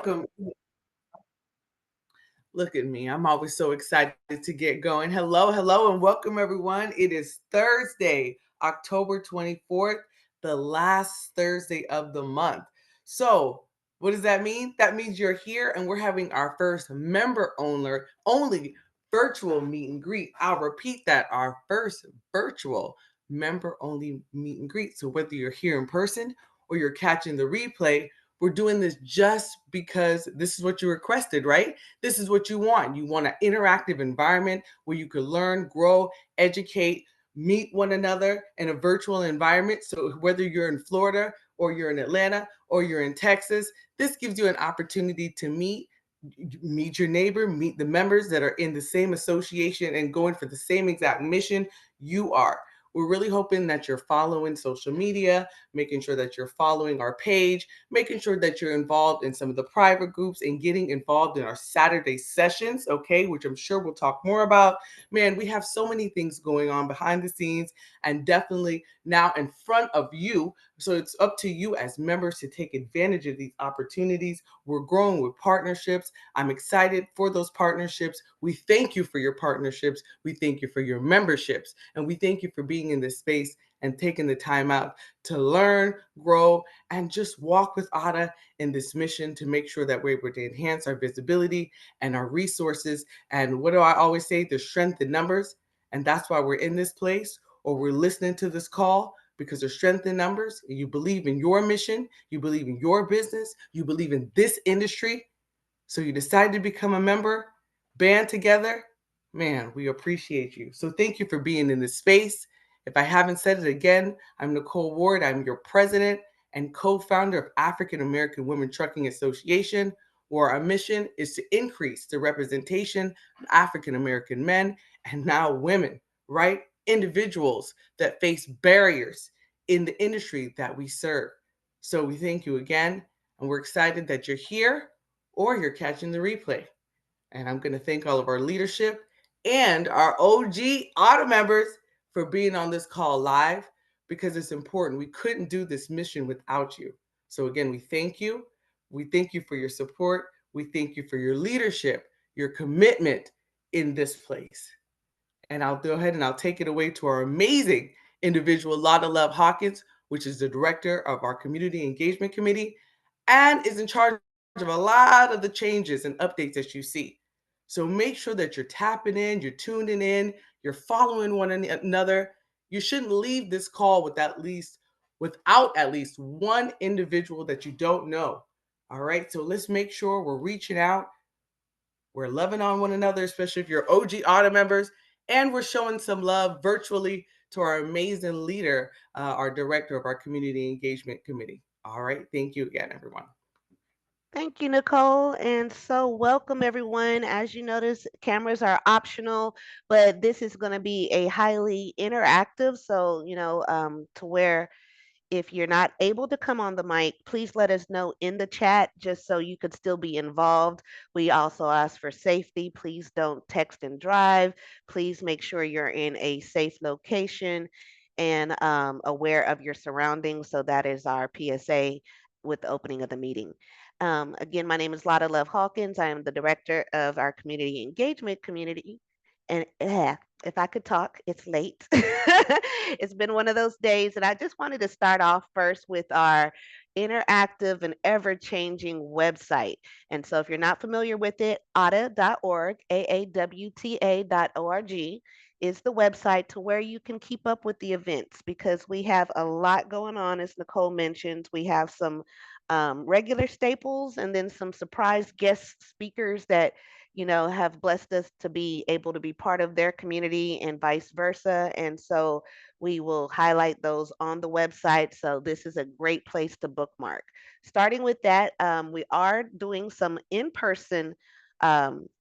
Welcome. Look at me. I'm always so excited to get going. Hello, hello, and welcome everyone. It is Thursday, October 24th, the last Thursday of the month. So, what does that mean? That means you're here and we're having our first member owner only virtual meet and greet. I'll repeat that, our first virtual member only meet and greet. So, whether you're here in person or you're catching the replay, we're doing this just because this is what you requested, right? This is what you want. You want an interactive environment where you can learn, grow, educate, meet one another in a virtual environment. So whether you're in Florida or you're in Atlanta or you're in Texas, this gives you an opportunity to meet your neighbor, meet the members that are in the same association and going for the same exact mission you are. We're really hoping that you're following social media, making sure that you're following our page, making sure that you're involved in some of the private groups and getting involved in our Saturday sessions, okay, which I'm sure we'll talk more about. Man, we have so many things going on behind the scenes and definitely now in front of you. So it's up to you as members to take advantage of these opportunities. We're growing with partnerships. I'm excited for those partnerships. We thank you for your partnerships. We thank you for your memberships. And we thank you for being in this space and taking the time out to learn, grow, and just walk with AAWTA in this mission to make sure that we're able to enhance our visibility and our resources. And what do I always say? There's strength in numbers. And that's why we're in this place or we're listening to this call because there's strength in numbers. You believe in your mission, you believe in your business, you believe in this industry. So you decided to become a member, band together. Man, we appreciate you. So thank you for being in this space. If I haven't said it again, I'm Nicole Ward. I'm your president and co-founder of African American Women Trucking Association, where our mission is to increase the representation of African American men and now women, right? Individuals that face barriers in the industry that we serve. So we thank you again, and we're excited that you're here or you're catching the replay. And I'm going to thank all of our leadership and our OG auto members for being on this call live because it's important. We couldn't do this mission without you. So, again, we thank you. We thank you for your support. We thank you for your leadership, your commitment in this place. And I'll go ahead and I'll take it away to our amazing individual, Lotta Love Hawkins, which is the director of our Community Engagement Committee and is in charge of a lot of the changes and updates that you see. So make sure that you're tapping in, you're tuning in, you're following one another. You shouldn't leave this call without at least one individual that you don't know. All right. So let's make sure we're reaching out. We're loving on one another, especially if you're OG auto members, and we're showing some love virtually to our amazing leader, our director of our Community Engagement Committee. All right. Thank you again, everyone. Thank you, Nicole. And so, welcome everyone. As you notice, cameras are optional, but this is going to be a highly interactive. So, to where if you're not able to come on the mic, please let us know in the chat just so you could still be involved. We also ask for safety. Please don't text and drive. Please make sure you're in a safe location and aware of your surroundings. So, that is our PSA with the opening of the meeting. Again, my name is Lotta Love Hawkins. I am the director of our community engagement community. And if I could talk, it's late. It's been one of those days. And I just wanted to start off first with our interactive and ever changing website. And so if you're not familiar with it, AAWTA.org, AAWTA.org is the website to where you can keep up with the events because we have a lot going on. As Nicole mentioned, we have some regular staples and then some surprise guest speakers that have blessed us to be able to be part of their community and vice versa. And so we will highlight those on the website. So this is a great place to bookmark. Starting with that, we are doing some in-person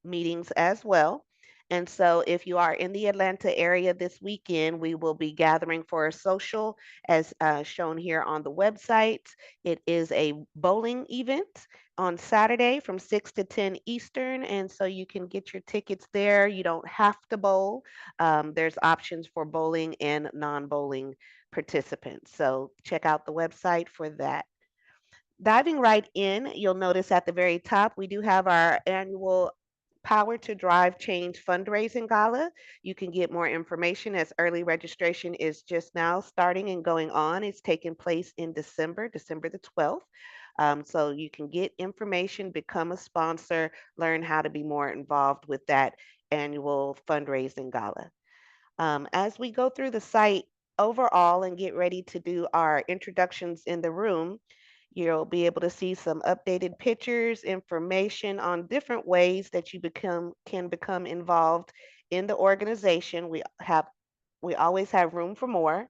meetings as well. And so, if you are in the Atlanta area this weekend, we will be gathering for a social as shown here on the website. It is a bowling event on Saturday from 6 to 10 Eastern. And so you can get your tickets there. You don't have to bowl. There's options for bowling and non bowling participants. So check out the website for that. Diving right in, you'll notice at the very top, we do have our annual Power to Drive Change fundraising gala. You can get more information as early registration is just now starting and going on. It's taking place in December, December the 12th. So you can get information, become a sponsor, learn how to be more involved with that annual fundraising gala. As we go through the site overall and get ready to do our introductions in the room, you'll be able to see some updated pictures, information on different ways that you can become involved in the organization. We always have room for more.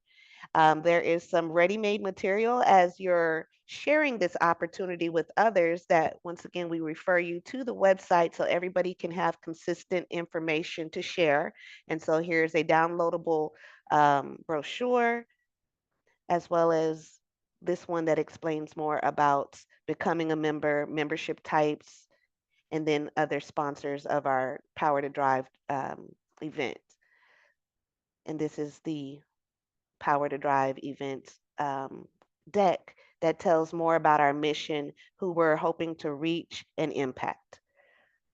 There is some ready-made material as you're sharing this opportunity with others that once again we refer you to the website so everybody can have consistent information to share. And so here's a downloadable brochure as well as this one that explains more about becoming a member, membership types, and then other sponsors of our Power to Drive event. And this is the Power to Drive event deck that tells more about our mission, who we're hoping to reach and impact.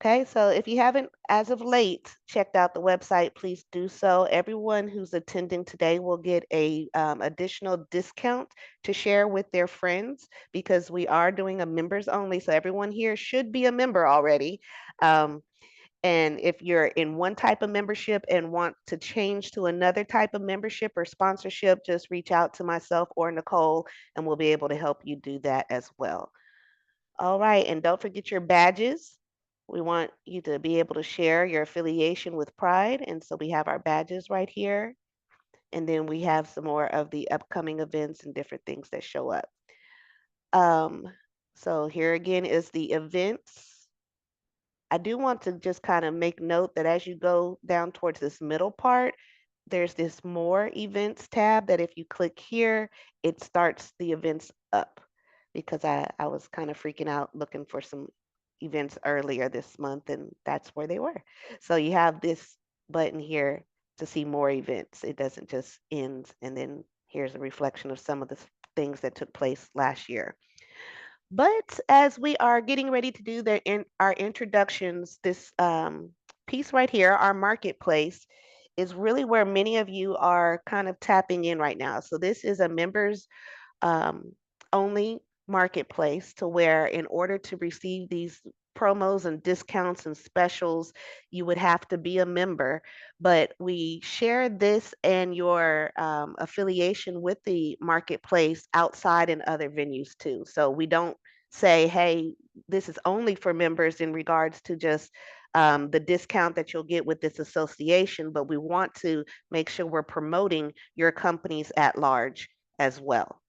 Okay, so if you haven't, as of late, checked out the website, please do so. Everyone who's attending today will get a additional discount to share with their friends because we are doing a members only. So everyone here should be a member already. Um, and if you're in one type of membership and want to change to another type of membership or sponsorship, just reach out to myself or Nicole, and we'll be able to help you do that as well. All right, and don't forget your badges. We want you to be able to share your affiliation with pride. And so we have our badges right here. And then we have some more of the upcoming events and different things that show up. Um, so here again is the events. I do want to just kind of make note that as you go down towards this middle part, there's this more events tab that if you click here, it starts the events up because I was kind of freaking out looking for some events earlier this month and that's where they were. So you have this button here to see more events. It doesn't just end and then here's a reflection of some of the things that took place last year. But as we are getting ready to do our introductions, this piece right here, our marketplace, is really where many of you are kind of tapping in right now. So this is a members um, only marketplace to where in order to receive these promos and discounts and specials, you would have to be a member. But we share this and your affiliation with the marketplace outside in other venues too. So we don't say, hey, this is only for members in regards to just the discount that you'll get with this association, but we want to make sure we're promoting your companies at large as well.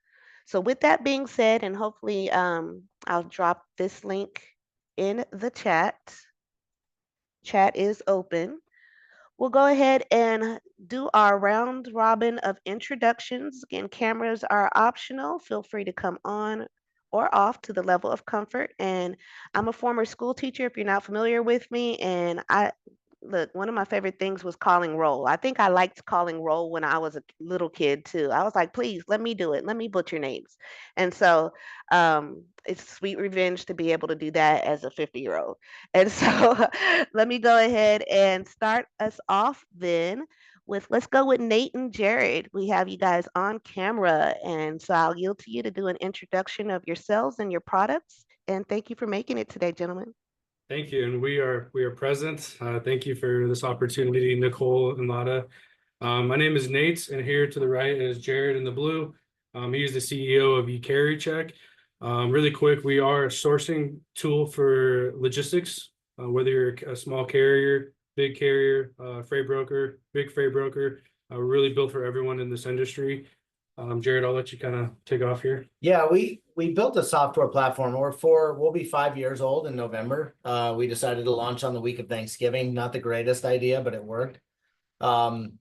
So with that being said, and hopefully I'll drop this link in the chat. Chat is open. We'll go ahead and do our round robin of introductions. Again, cameras are optional. Feel free to come on or off to the level of comfort. And I'm a former school teacher, if you're not familiar with me, and I look, one of my favorite things was calling roll. I think I liked calling roll when I was a little kid too. I was like, please let me do it. Let me butcher names. And so it's sweet revenge to be able to do that as a 50-year-old. And so let me go ahead and start us off then with let's go with Nate and Jared. We have you guys on camera. And so I'll yield to you to do an introduction of yourselves and your products. And thank you for making it today, gentlemen. Thank you, and we are present. Thank you for this opportunity, Nicole and Lada. My name is Nate, and here to the right is Jared in the blue. He's the CEO of eCarryCheck. Really quick, we are a sourcing tool for logistics, whether you're a small carrier, big carrier, freight broker, big freight broker. We're really built for everyone in this industry. Jared, I'll let you kind of take off here. Yeah, we built a software platform. We'll be 5 years old in November. We decided to launch on the week of Thanksgiving. Not the greatest idea, but it worked. And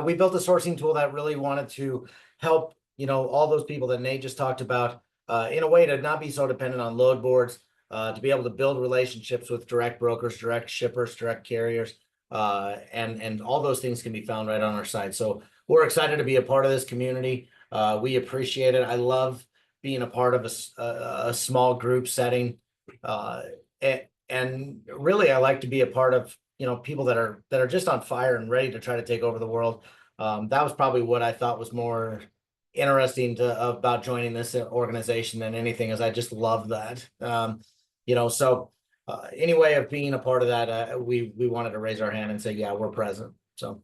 we built a sourcing tool that really wanted to help, all those people that Nate just talked about, in a way to not be so dependent on load boards, to be able to build relationships with direct brokers, direct shippers, direct carriers, and all those things can be found right on our site. So we're excited to be a part of this community. We appreciate it. I love being a part of a small group setting. And really, I like to be a part of, people that are just on fire and ready to try to take over the world. That was probably what I thought was more interesting about joining this organization than anything, is I just love that. So any way of being a part of that, we wanted to raise our hand and say, yeah, we're present. So.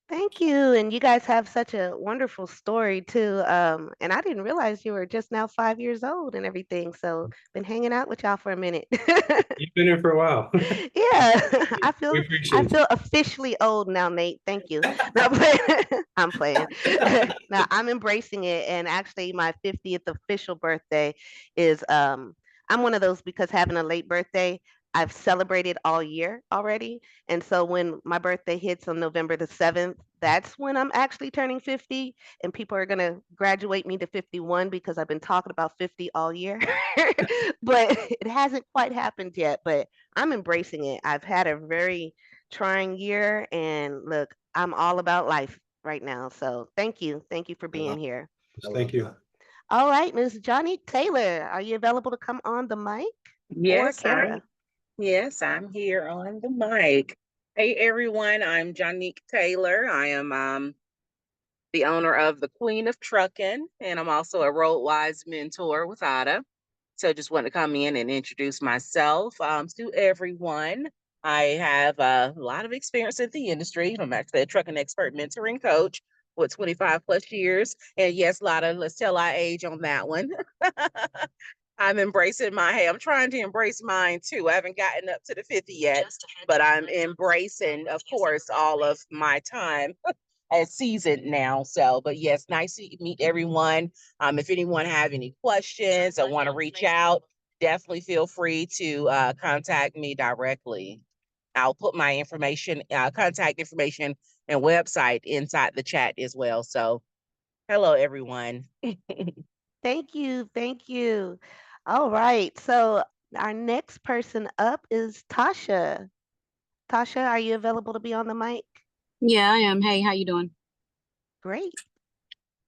Thank you. And you guys have such a wonderful story too. And I didn't realize you were just now 5 years old and everything. So been hanging out with y'all for a minute. You've been here for a while. Yeah, We I appreciate feel officially old now, Nate. Thank you. No, I'm playing. I'm playing. Now I'm embracing it, and actually, my 50th official birthday is I'm one of those, because having a late birthday, I've celebrated all year already, and so when my birthday hits on November the 7th, that's when I'm actually turning 50, and people are gonna graduate me to 51 because I've been talking about 50 all year, but it hasn't quite happened yet. But I'm embracing it. I've had a very trying year, and look, I'm all about life right now. So thank you. Thank you for being here. Thank you. All right, Ms. Johnny Taylor, are you available to come on the mic or Yes, camera? I'm here on the mic. Hey everyone, I'm Jonique Taylor. I am the owner of the Queen of Truckin', and I'm also a roadwise mentor with AAWTA. So just want to come in and introduce myself to everyone. I have a lot of experience in the industry. I'm actually a trucking expert mentoring coach with 25 plus years. And yes, Lotta, let's tell our age on that one. I'm embracing I'm trying to embrace mine too. I haven't gotten up to the 50 yet, but I'm embracing, of course, all of my time as seasoned now. So, but yes, nice to meet everyone. If anyone have any questions or want to reach out, definitely feel free to contact me directly. I'll put my information, contact information and website inside the chat as well. So hello, everyone. Thank you. Thank you. All right. So our next person up is Tasha. Tasha, are you available to be on the mic? Yeah, I am. Hey, how you doing? Great.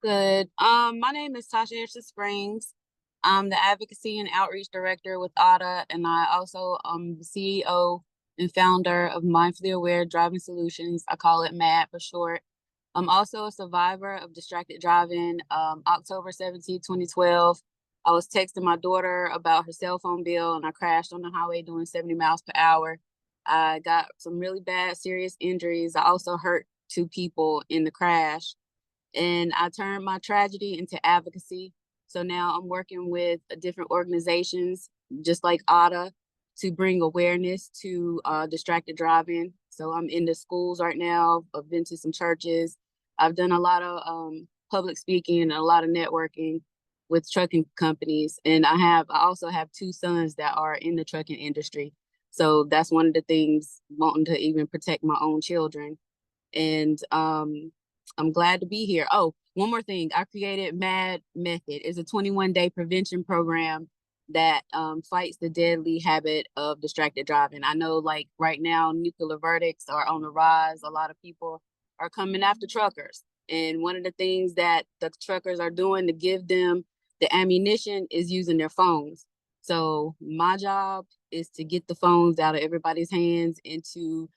Good. My name is Tasha Harrison Springs. I'm the Advocacy and Outreach Director with AAWTA, and I also am the CEO and founder of Mindfully Aware Driving Solutions. I call it MAD for short. I'm also a survivor of distracted driving. October 17, 2012, I was texting my daughter about her cell phone bill, and I crashed on the highway doing 70 miles per hour. I got some really bad, serious injuries. I also hurt 2 people in the crash. And I turned my tragedy into advocacy. So now I'm working with different organizations, just like AAWTA, to bring awareness to distracted driving. So I'm in the schools right now. I've been to some churches. I've done a lot of public speaking and a lot of networking with trucking companies. And I also have 2 sons that are in the trucking industry. So that's one of the things, wanting to even protect my own children. And I'm glad to be here. Oh, one more thing. I created MAD Method. It's a 21-day prevention program that fights the deadly habit of distracted driving. I know, like right now, nuclear verdicts are on the rise. A lot of people are coming after truckers. And one of the things that the truckers are doing to give them the ammunition is using their phones. So my job is to get the phones out of everybody's hands into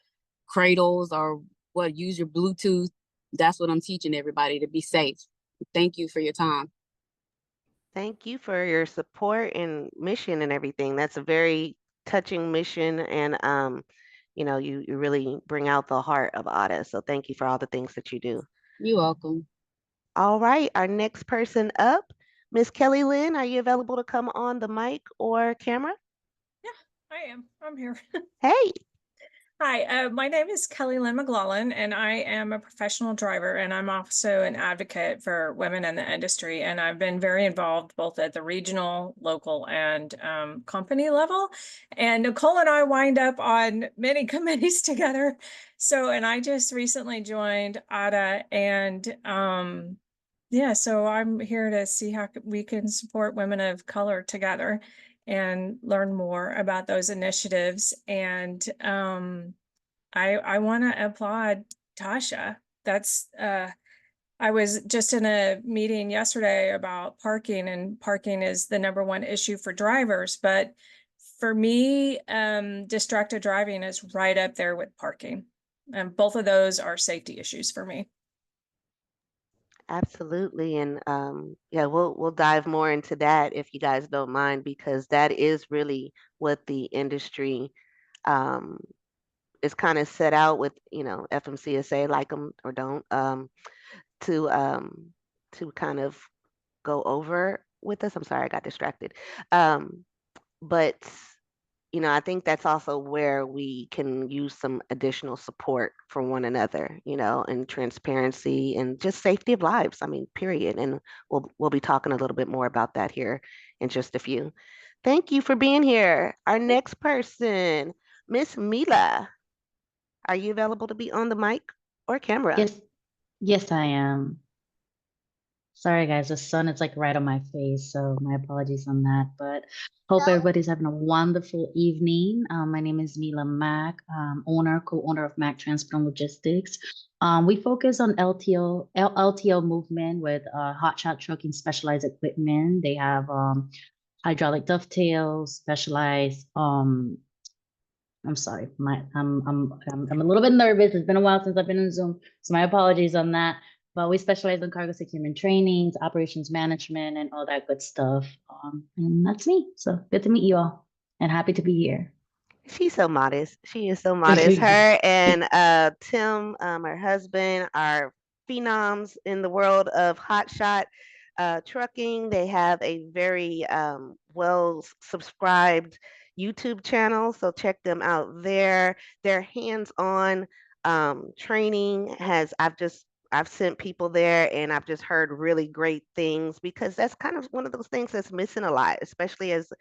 cradles, or use your Bluetooth. That's what I'm teaching everybody, to be safe. Thank you for your time. Thank you for your support and mission and everything. That's a very touching mission, and you really bring out the heart of AAWTA. So thank you for all the things that you do. You're welcome. All right, our next person up, Miss Kelly Lynn, are you available to come on the mic or camera? Yeah, I am. I'm here. Hey. Hi, my name is Kelly Lynn McLaughlin, and I am a professional driver, and I'm also an advocate for women in the industry. And I've been very involved both at the regional, local, and company level. And Nicole and I wind up on many committees together. And I just recently joined AAWTA, and yeah, so I'm here to see how we can support women of color together and learn more about those initiatives. And I want to applaud Tasha. That's I was just in a meeting yesterday about parking, and parking is the #1 issue for drivers. But for me, distracted driving is right up there with parking. And both of those are safety issues for me. Absolutely. And yeah, we'll dive more into that if you guys don't mind, because that is really what the industry um, is kind of set out with, FMCSA, like them or don't, to kind of go over with us. I'm sorry, I got distracted. But I think that's also where we can use some additional support for one another, and transparency and just safety of lives. I mean, period. And we'll be talking a little bit more about that here in just a few. Thank you for being here. Our next person, Miss Mila. Are you available to be on the mic or camera? Yes, I am. Sorry, guys, the sun is like right on my face, so my apologies on that. But hope everybody's having a wonderful evening. My name is Mila Mack, co-owner of Mack Transport and Logistics. We focus on LTO movement with hotshot trucking specialized equipment. They have hydraulic dovetails, specialized I'm sorry, I'm a little bit nervous. It's been a while since I've been in Zoom, so my apologies on that. But we specialize in cargo securement trainings, operations management, and all that good stuff. And that's me. So good to meet you all, and happy to be here. She's so modest. She is so modest. Her and Tim, her husband, are phenoms in the world of hotshot trucking. They have a very well subscribed YouTube channel, so check them out there. Their hands-on training I've sent people there, and I've just heard really great things, because that's kind of one of those things that's missing a lot, especially as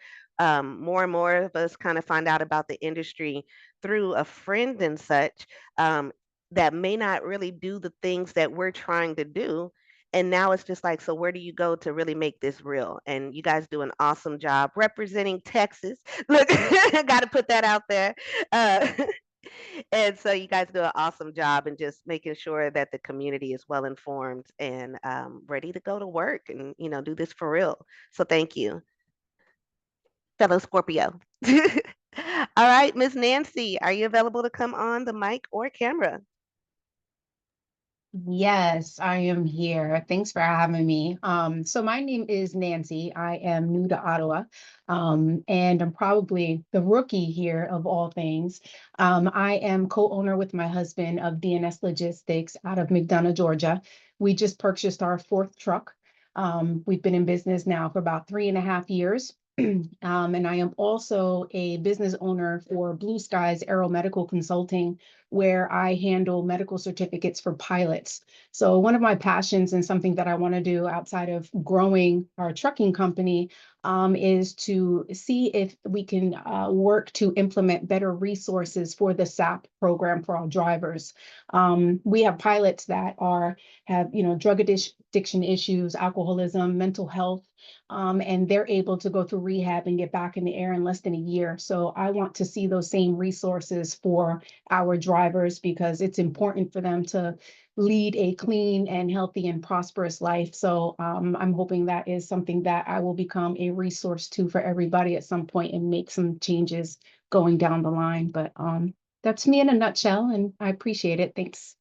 more and more of us kind of find out about the industry through a friend and such, that may not really do the things that we're trying to do. And now it's just like, so where do you go to really make this real? And you guys do an awesome job representing Texas. Look, I got to put that out there. And so you guys do an awesome job in just making sure that the community is well informed and ready to go to work and, do this for real. So thank you, fellow Scorpio. All right, Miss Nancy, are you available to come on the mic or camera? Yes, I am here. Thanks for having me. So my name is Nancy. I am new to Ottawa, and I'm probably the rookie here of all things. I am co-owner with my husband of DNS Logistics out of McDonough, Georgia. We just purchased our 4th truck. We've been in business now for about 3.5 years. And I am also a business owner for Blue Skies Aeromedical Consulting, where I handle medical certificates for pilots. So one of my passions and something that I want to do outside of growing our trucking company is to see if we can work to implement better resources for the SAP program for our drivers. We have pilots that have drug addiction issues, alcoholism, mental health, and they're able to go through rehab and get back in the air in less than a year. So I want to see those same resources for our drivers, because it's important for them to lead a clean and healthy and prosperous life. So I'm hoping that is something that I will become a resource to for everybody at some point and make some changes going down the line. But that's me in a nutshell, and I appreciate it. Thanks.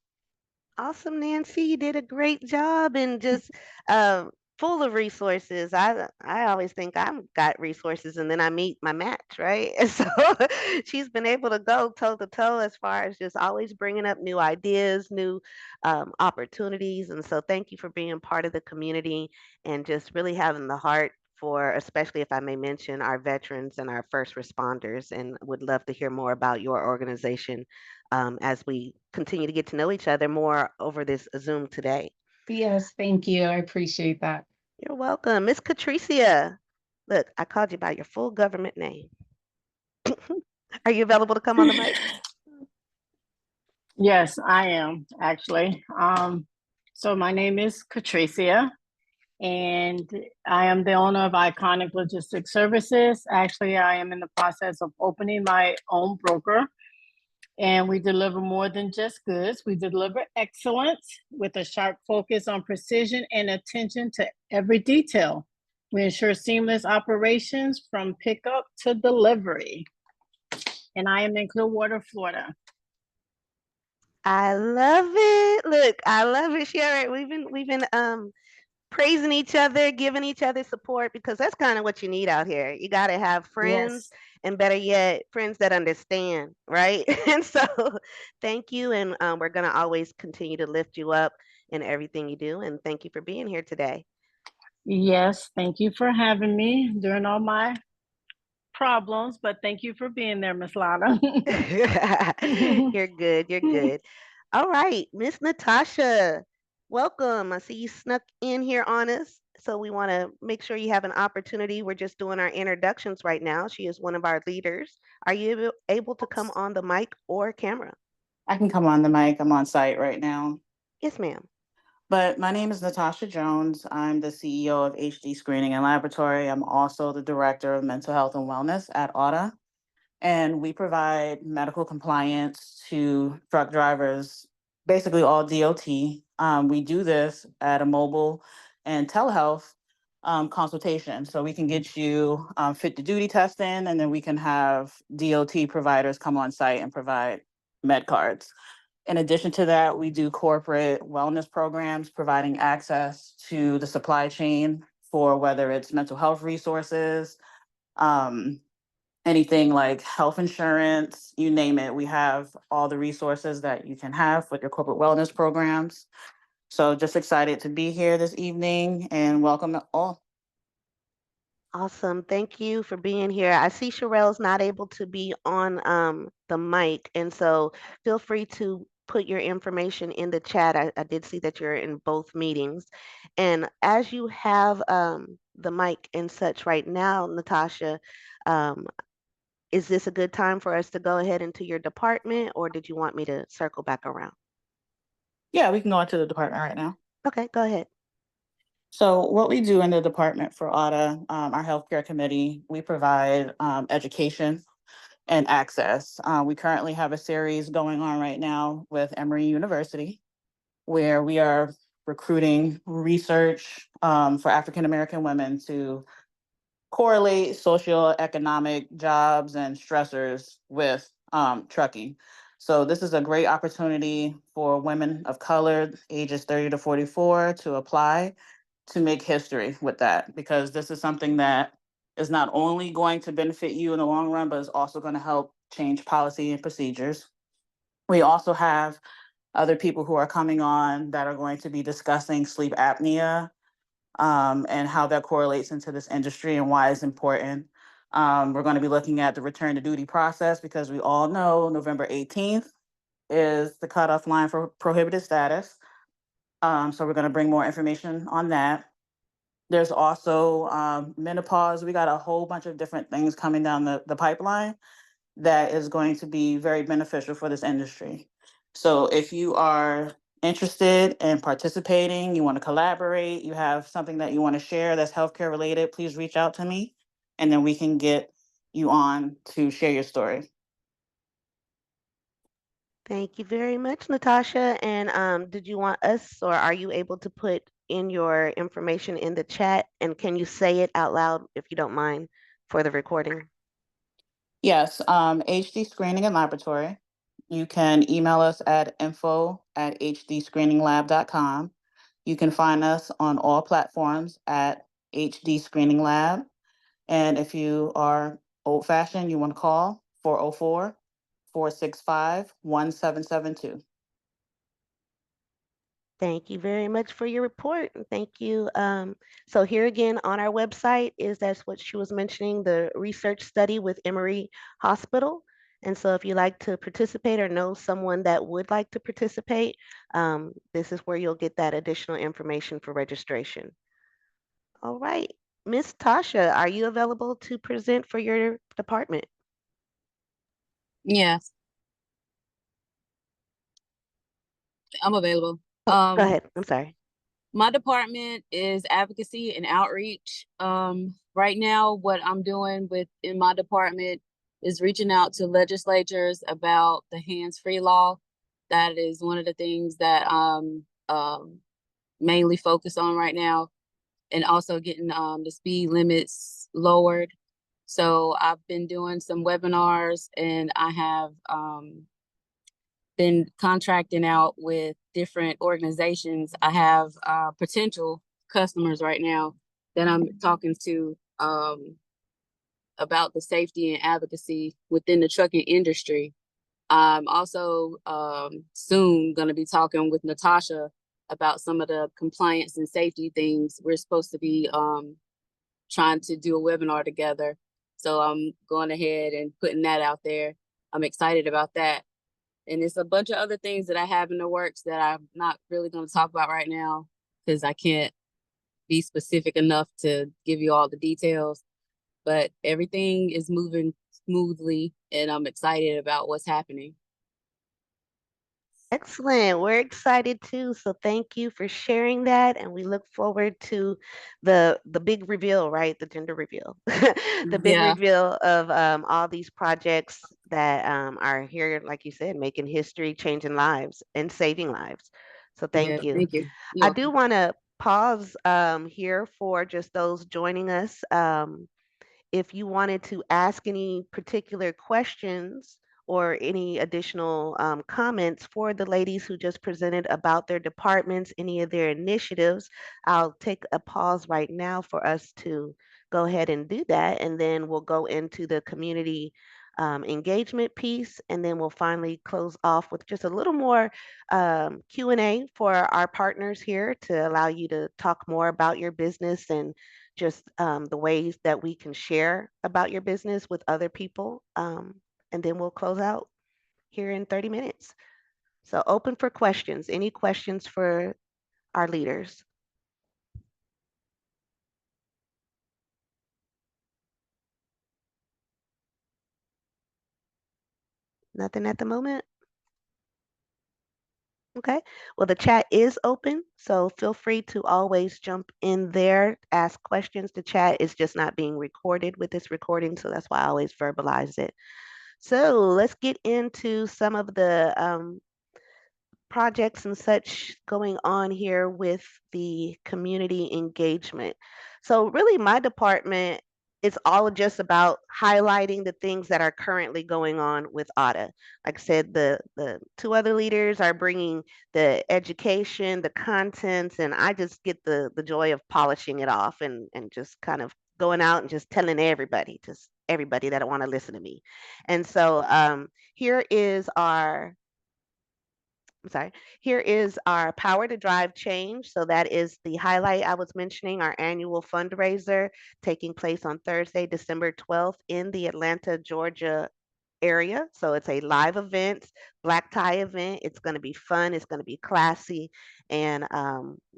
Awesome, Nancy. You did a great job, and just full of resources. I always think I've got resources, and then I meet my match, right? And so she's been able to go toe to toe as far as just always bringing up new ideas, new opportunities. And so thank you for being part of the community and just really having the heart for, especially if I may mention, our veterans and our first responders, and would love to hear more about your organization as we continue to get to know each other more over this Zoom today. Yes, thank you. I appreciate that. You're welcome. Miss Catricia. Look, I called you by your full government name. Are you available to come on the mic? Yes, I am actually. So my name is Catricia, and I am the owner of Iconic Logistics Services. Actually, I am in the process of opening my own broker, And we deliver more than just goods. We deliver excellence with a sharp focus on precision and attention to every detail. We ensure seamless operations from pickup to delivery. And I am in Clearwater, Florida. I love it. Look, I love it, Sharon. We've been praising each other, giving each other support, because that's kind of what you need out here. You got to have friends, Yes. and better yet, friends that understand, right? And so, thank you, and we're gonna always continue to lift you up in everything you do. And thank you for being here today. Yes, thank you for having me during all my problems, but thank you for being there, Miss Lana. You're good. You're good. All right, Miss Natasha, welcome. I see you snuck in here on us. So we want to make sure you have an opportunity. We're just doing our introductions right now. She is one of our leaders. Are you able to come on the mic or camera? I can come on the mic. I'm on site right now. Yes, ma'am. But my name is Natasha Jones. I'm the CEO of HD Screening and Laboratory. I'm also the Director of Mental Health and Wellness at AAWTA. And we provide medical compliance to truck drivers, basically all DOT. We do this at a mobile and telehealth consultation. So we can get you fit to duty testing, and then we can have DOT providers come on site and provide med cards. In addition to that, we do corporate wellness programs, providing access to the supply chain for whether it's mental health resources, um, anything like health insurance, you name it. We have all the resources that you can have with your corporate wellness programs. So just excited to be here this evening and welcome all. Awesome. Thank you for being here. I see Sherelle's not able to be on the mic, and so feel free to put your information in the chat. I did see that you're in both meetings. And as you have the mic and such right now, Natasha, um, is this a good time for us to go ahead into your department, or did you want me to circle back around? Yeah, we can go into the department right now. Okay, go ahead. So what we do in the department for AUTA, our healthcare committee, we provide education and access. We currently have a series going on right now with Emory University, where we are recruiting research for African American women to correlate socioeconomic jobs and stressors with trucking. So this is a great opportunity for women of color, ages 30 to 44, to apply to make history with that, because this is something that is not only going to benefit you in the long run, but is also going to help change policy and procedures. We also have other people who are coming on that are going to be discussing sleep apnea and how that correlates into this industry and why it's important. We're going to be looking at the return to duty process, because we all know November 18th is the cutoff line for prohibited status. So we're going to bring more information on that. There's also menopause. We got a whole bunch of different things coming down the pipeline that is going to be very beneficial for this industry. So if you are interested in participating, you want to collaborate, you have something that you want to share that's healthcare related, please reach out to me, and then we can get you on to share your story. Thank you very much, Natasha. And did you want us, or are you able to put in your information in the chat? And can you say it out loud if you don't mind for the recording? Yes, HD Screening and Laboratory. You can email us at info@hdscreeninglab.com. You can find us on all platforms at HD Screening Lab. And if you are old fashioned, you want to call 404-465-1772. Thank you very much for your report. And thank you. So here again on our website that's what she was mentioning, the research study with Emory Hospital. And so if you like to participate or know someone that would like to participate, this is where you'll get that additional information for registration. All right. Miss Tasha, are you available to present for your department? Yes, I'm available. Go ahead. I'm sorry. My department is advocacy and outreach. Right now, what I'm doing in my department is reaching out to legislatures about the hands-free law. That is one of the things that mainly focus on right now, and also getting the speed limits lowered. So I've been doing some webinars, and I have been contracting out with different organizations. I have potential customers right now that I'm talking to about the safety and advocacy within the trucking industry. I'm also soon going to be talking with Natasha about some of the compliance and safety things. We're supposed to be trying to do a webinar together. So I'm going ahead and putting that out there. I'm excited about that. And it's a bunch of other things that I have in the works that I'm not really going to talk about right now because I can't be specific enough to give you all the details. But everything is moving smoothly, and I'm excited about what's happening. Excellent. We're excited too. So thank you for sharing that. And we look forward to the big reveal, right? The gender reveal. The big Yeah, reveal of all these projects that are here, like you said, making history, changing lives, and saving lives. So yeah, thank you. thank you. You're I do welcome. want to pause here for just those joining us. If you wanted to ask any particular questions or any additional comments for the ladies who just presented about their departments, any of their initiatives, I'll take a pause right now for us to go ahead and do that. And then we'll go into the community engagement piece. And then we'll finally close off with just a little more Q&A for our partners here to allow you to talk more about your business and just the ways that we can share about your business with other people. And then we'll close out here in 30 minutes. So open for questions. Any questions for our leaders? Nothing at the moment? Okay. Well, the chat is open, so feel free to always jump in there, ask questions. The chat is just not being recorded with this recording, so that's why I always verbalize it. So let's get into some of the projects and such going on here with the community engagement. So really my department is all just about highlighting the things that are currently going on with AAWTA. Like I said, the two other leaders are bringing the education, the contents, and I just get the joy of polishing it off and just kind of going out and just telling everybody, just everybody that want to listen to me. And so here is our I'm sorry. Here is our Power to Drive Change. So that is the highlight I was mentioning, our annual fundraiser taking place on Thursday, December 12th in the Atlanta, Georgia area. So it's a live event, black tie event. It's going to be fun. It's going to be classy, and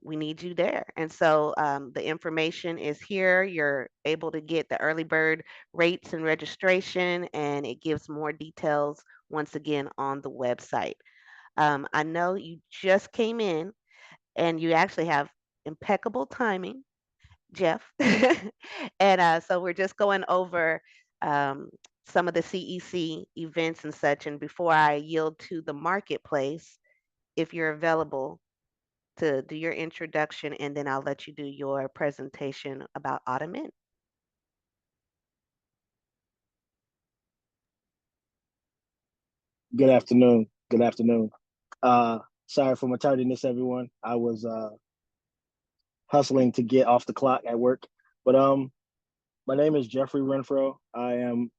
we need you there. And so the information is here. You're able to get the early bird rates and registration, and it gives more details once again on the website. I know you just came in and you actually have impeccable timing, Jeff. And so we're just going over um, some of the CEC events and such. And before I yield to the marketplace, if you're available to do your introduction, and then I'll let you do your presentation about Ottoman. Good afternoon. Good afternoon. Sorry for my tardiness, everyone. I was hustling to get off the clock at work. But my name is Jeffrey Renfro. I am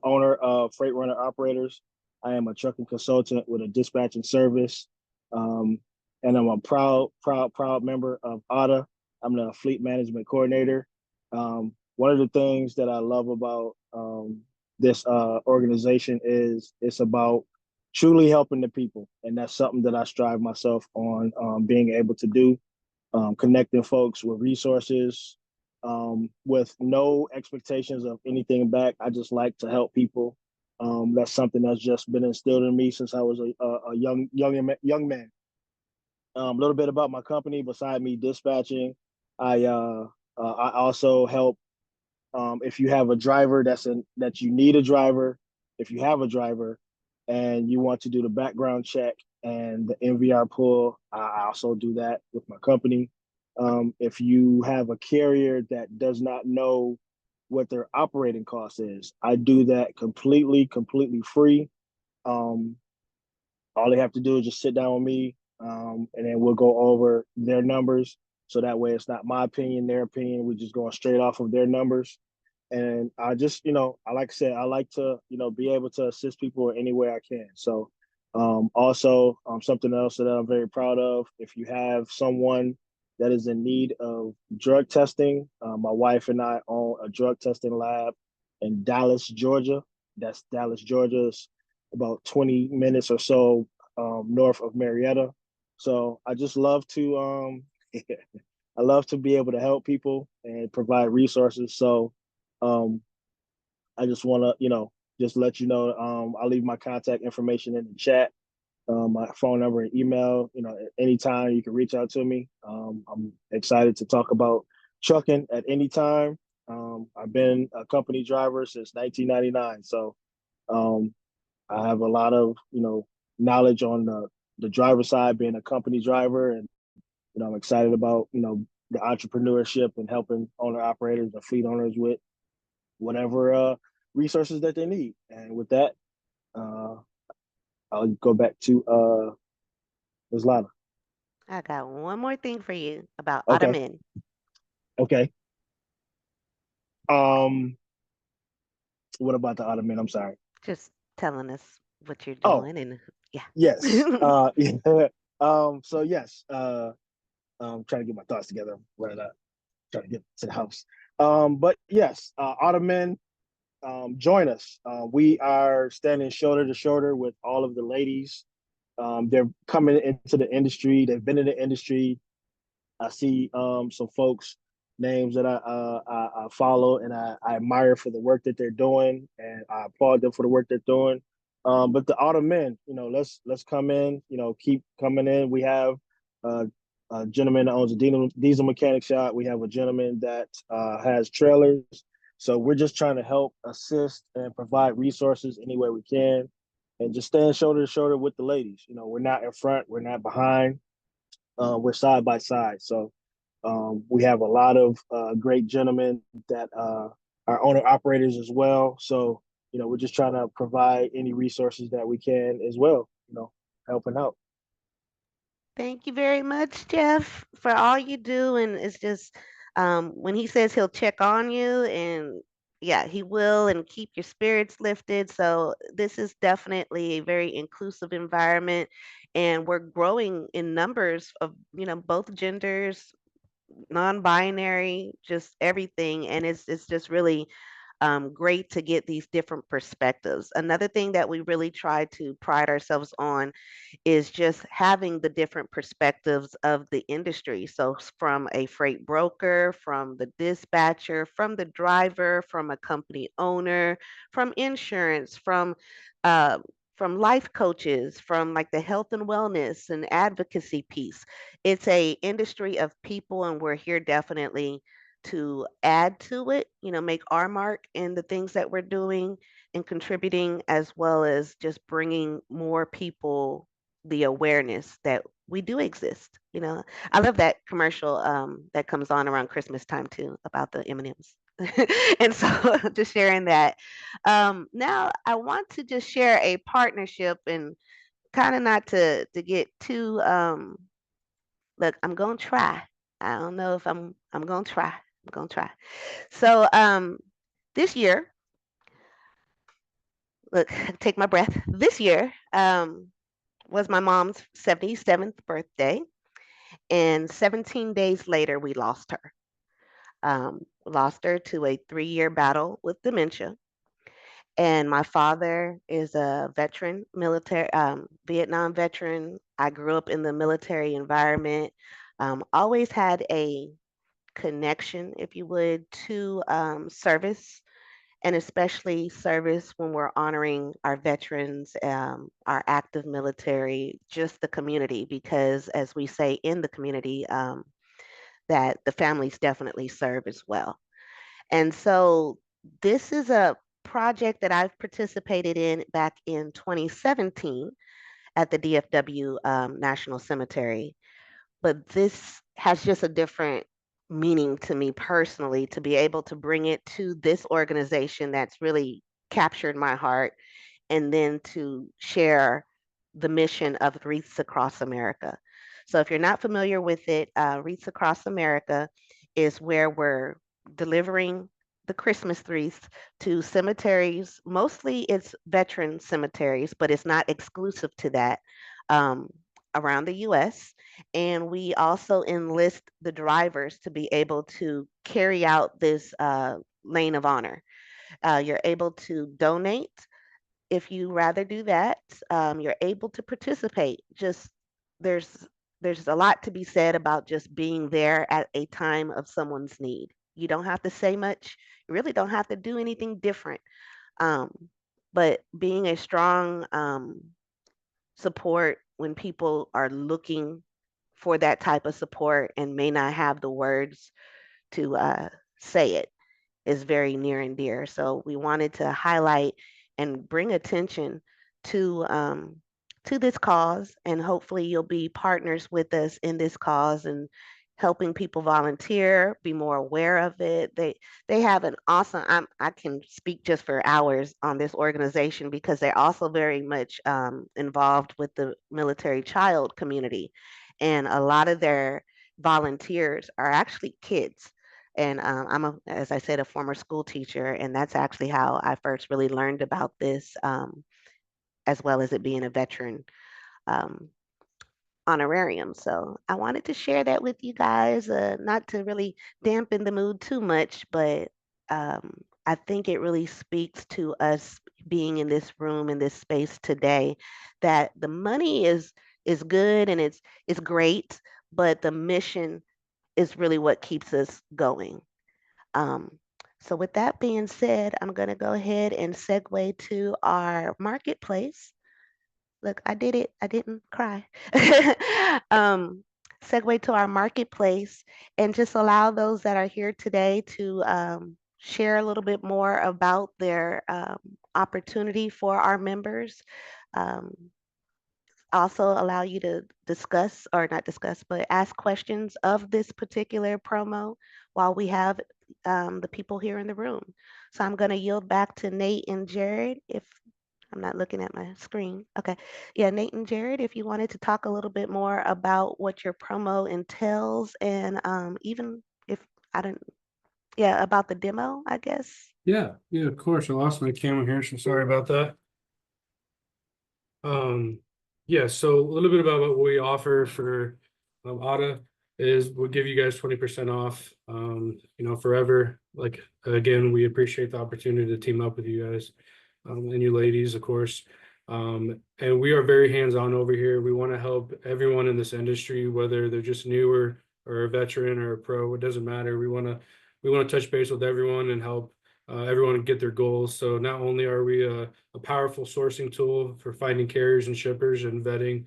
owner of Freight Runner Operators. I am a trucking consultant with a dispatching service. And I'm a proud member of AAWTA. I'm the fleet management coordinator. One of the things that I love about this organization is it's about truly helping the people. And that's something that I strive myself on being able to do, connecting folks with resources, with no expectations of anything back. I just like to help people. That's something that's just been instilled in me since I was a young man. A little bit about my company. Beside me dispatching, I also help If you have a driver that you need a driver, if you have a driver and you want to do the background check and the NVR pull, I also do that with my company. If you have a carrier that does not know what their operating cost is, I do that completely free. Um, all they have to do is just sit down with me, and then we'll go over their numbers. So that way, it's not my opinion, their opinion. We're just going straight off of their numbers. And I just, I like I said, I like to, be able to assist people any way I can. So, also, something else that I'm very proud of, if you have someone that is in need of drug testing, my wife and I own a drug testing lab in Dallas, Georgia. That's Dallas, Georgia's about 20 minutes or so north of Marietta. So I just love to I love to be able to help people and provide resources. So um, I just want to, just let you know, I'll leave my contact information in the chat, my phone number and email. At any time you can reach out to me. I'm excited to talk about trucking at any time. I've been a company driver since 1999, so um, I have a lot of knowledge on the driver side, being a company driver, and I'm excited about the entrepreneurship and helping owner operators and fleet owners with whatever resources that they need. And with that, uh, I'll go back to Ms. Lana. I got one more thing for you about Okay. AAWTA. Okay. Um, what about the ottoman? I'm sorry. Just telling us what you're Oh, doing and yeah. yes. Yeah. So yes, I'm trying to get my thoughts together right now, trying to get to the house. But yes, ottoman, join us. We are standing shoulder to shoulder with all of the ladies. They're coming into the industry. They've been in the industry. I see some folks names that I follow and I admire for the work that they're doing, and I applaud them for the work they're doing. But the auto men, let's come in, keep coming in. We have uh, a gentleman that owns a diesel mechanic shop. We have a gentleman that has trailers. So we're just trying to help assist and provide resources any way we can, and just stand shoulder to shoulder with the ladies. We're not in front, we're not behind, we're side by side. So we have a lot of great gentlemen that are owner operators as well. So, we're just trying to provide any resources that we can as well, helping out. Thank you very much, Jeff, for all you do. And it's just when he says he'll check on you, and yeah, he will, and keep your spirits lifted. So this is definitely a very inclusive environment, and we're growing in numbers of both genders, non-binary, just everything, and it's just really great to get these different perspectives. Another thing that we really try to pride ourselves on is just having the different perspectives of the industry. So, from a freight broker, from the dispatcher, from the driver, from a company owner, from insurance, uh, from life coaches, from like the health and wellness and advocacy piece. It's a industry of people, and we're here definitely to add to it, make our mark in the things that we're doing and contributing, as well as just bringing more people the awareness that we do exist. I love that commercial that comes on around Christmas time too about the M&Ms. And so just sharing that. Now I want to just share a partnership, and kind of not to get too look, I'm gonna try. I don't know if I'm gonna try. I'm gonna try. So this year, look, take my breath. This year was my mom's 77th birthday, and 17 days later we lost her. Lost her to a 3-year battle with dementia. And my father is a veteran, military, Vietnam veteran. I grew up in the military environment. Always had a connection, if you would, to service, and especially service when we're honoring our veterans, our active military, just the community, because as we say in the community, that the families definitely serve as well. And so this is a project that I've participated in back in 2017 at the DFW National Cemetery. But this has just a different meaning to me personally to be able to bring it to this organization that's really captured my heart, and then to share the mission of Wreaths Across America. So if you're not familiar with it, Wreaths Across America is where we're delivering the Christmas wreaths to cemeteries. Mostly it's veteran cemeteries, but it's not exclusive to that, um, around the US. And we also enlist the drivers to be able to carry out this lane of honor. You're able to donate if you rather do that. You're able to participate. Just there's there's a lot to be said about just being there at a time of someone's need. You don't have to say much. You really don't have to do anything different. Um, but being a strong support when people are looking for that type of support and may not have the words to say it is very near and dear. So we wanted to highlight and bring attention to this cause, and hopefully you'll be partners with us in this cause and helping people volunteer, be more aware of it. They have an awesome. I can speak just for hours on this organization because they're also very much involved with the military child community, and a lot of their volunteers are actually kids. And as I said, a former school teacher, and that's actually how I first really learned about this, as well as it being a veteran um, honorarium. So I wanted to share that with you guys, not to really dampen the mood too much, but I think it really speaks to us being in this room, in this space today, that the money is good and it's great, but the mission is really what keeps us going. Um, so with that being said, I'm going to go ahead and segue to our marketplace. Look, I did it. I didn't cry. um, segue to our marketplace and just allow those that are here today to share a little bit more about their opportunity for our members. Um, Also allow you to discuss, or not discuss, but ask questions of this particular promo while we have the people here in the room. So I'm going to yield back to Nate and Jared. If I'm not looking at my screen. Okay. Yeah, Nate and Jared, if you wanted to talk a little bit more about what your promo entails, and even if I don't, yeah, about the demo, I guess. Yeah, of course. I lost my camera here, so sorry about that. Yeah, so a little bit about what we offer for AAWTA is we'll give you guys 20% off, forever. Like, again, we appreciate the opportunity to team up with you guys, and you ladies, of course. And we are very hands-on over here. We want to help everyone in this industry, whether they're just newer or a veteran or a pro, it doesn't matter. We want to touch base with everyone and help everyone get their goals. So not only are we a powerful sourcing tool for finding carriers and shippers and vetting,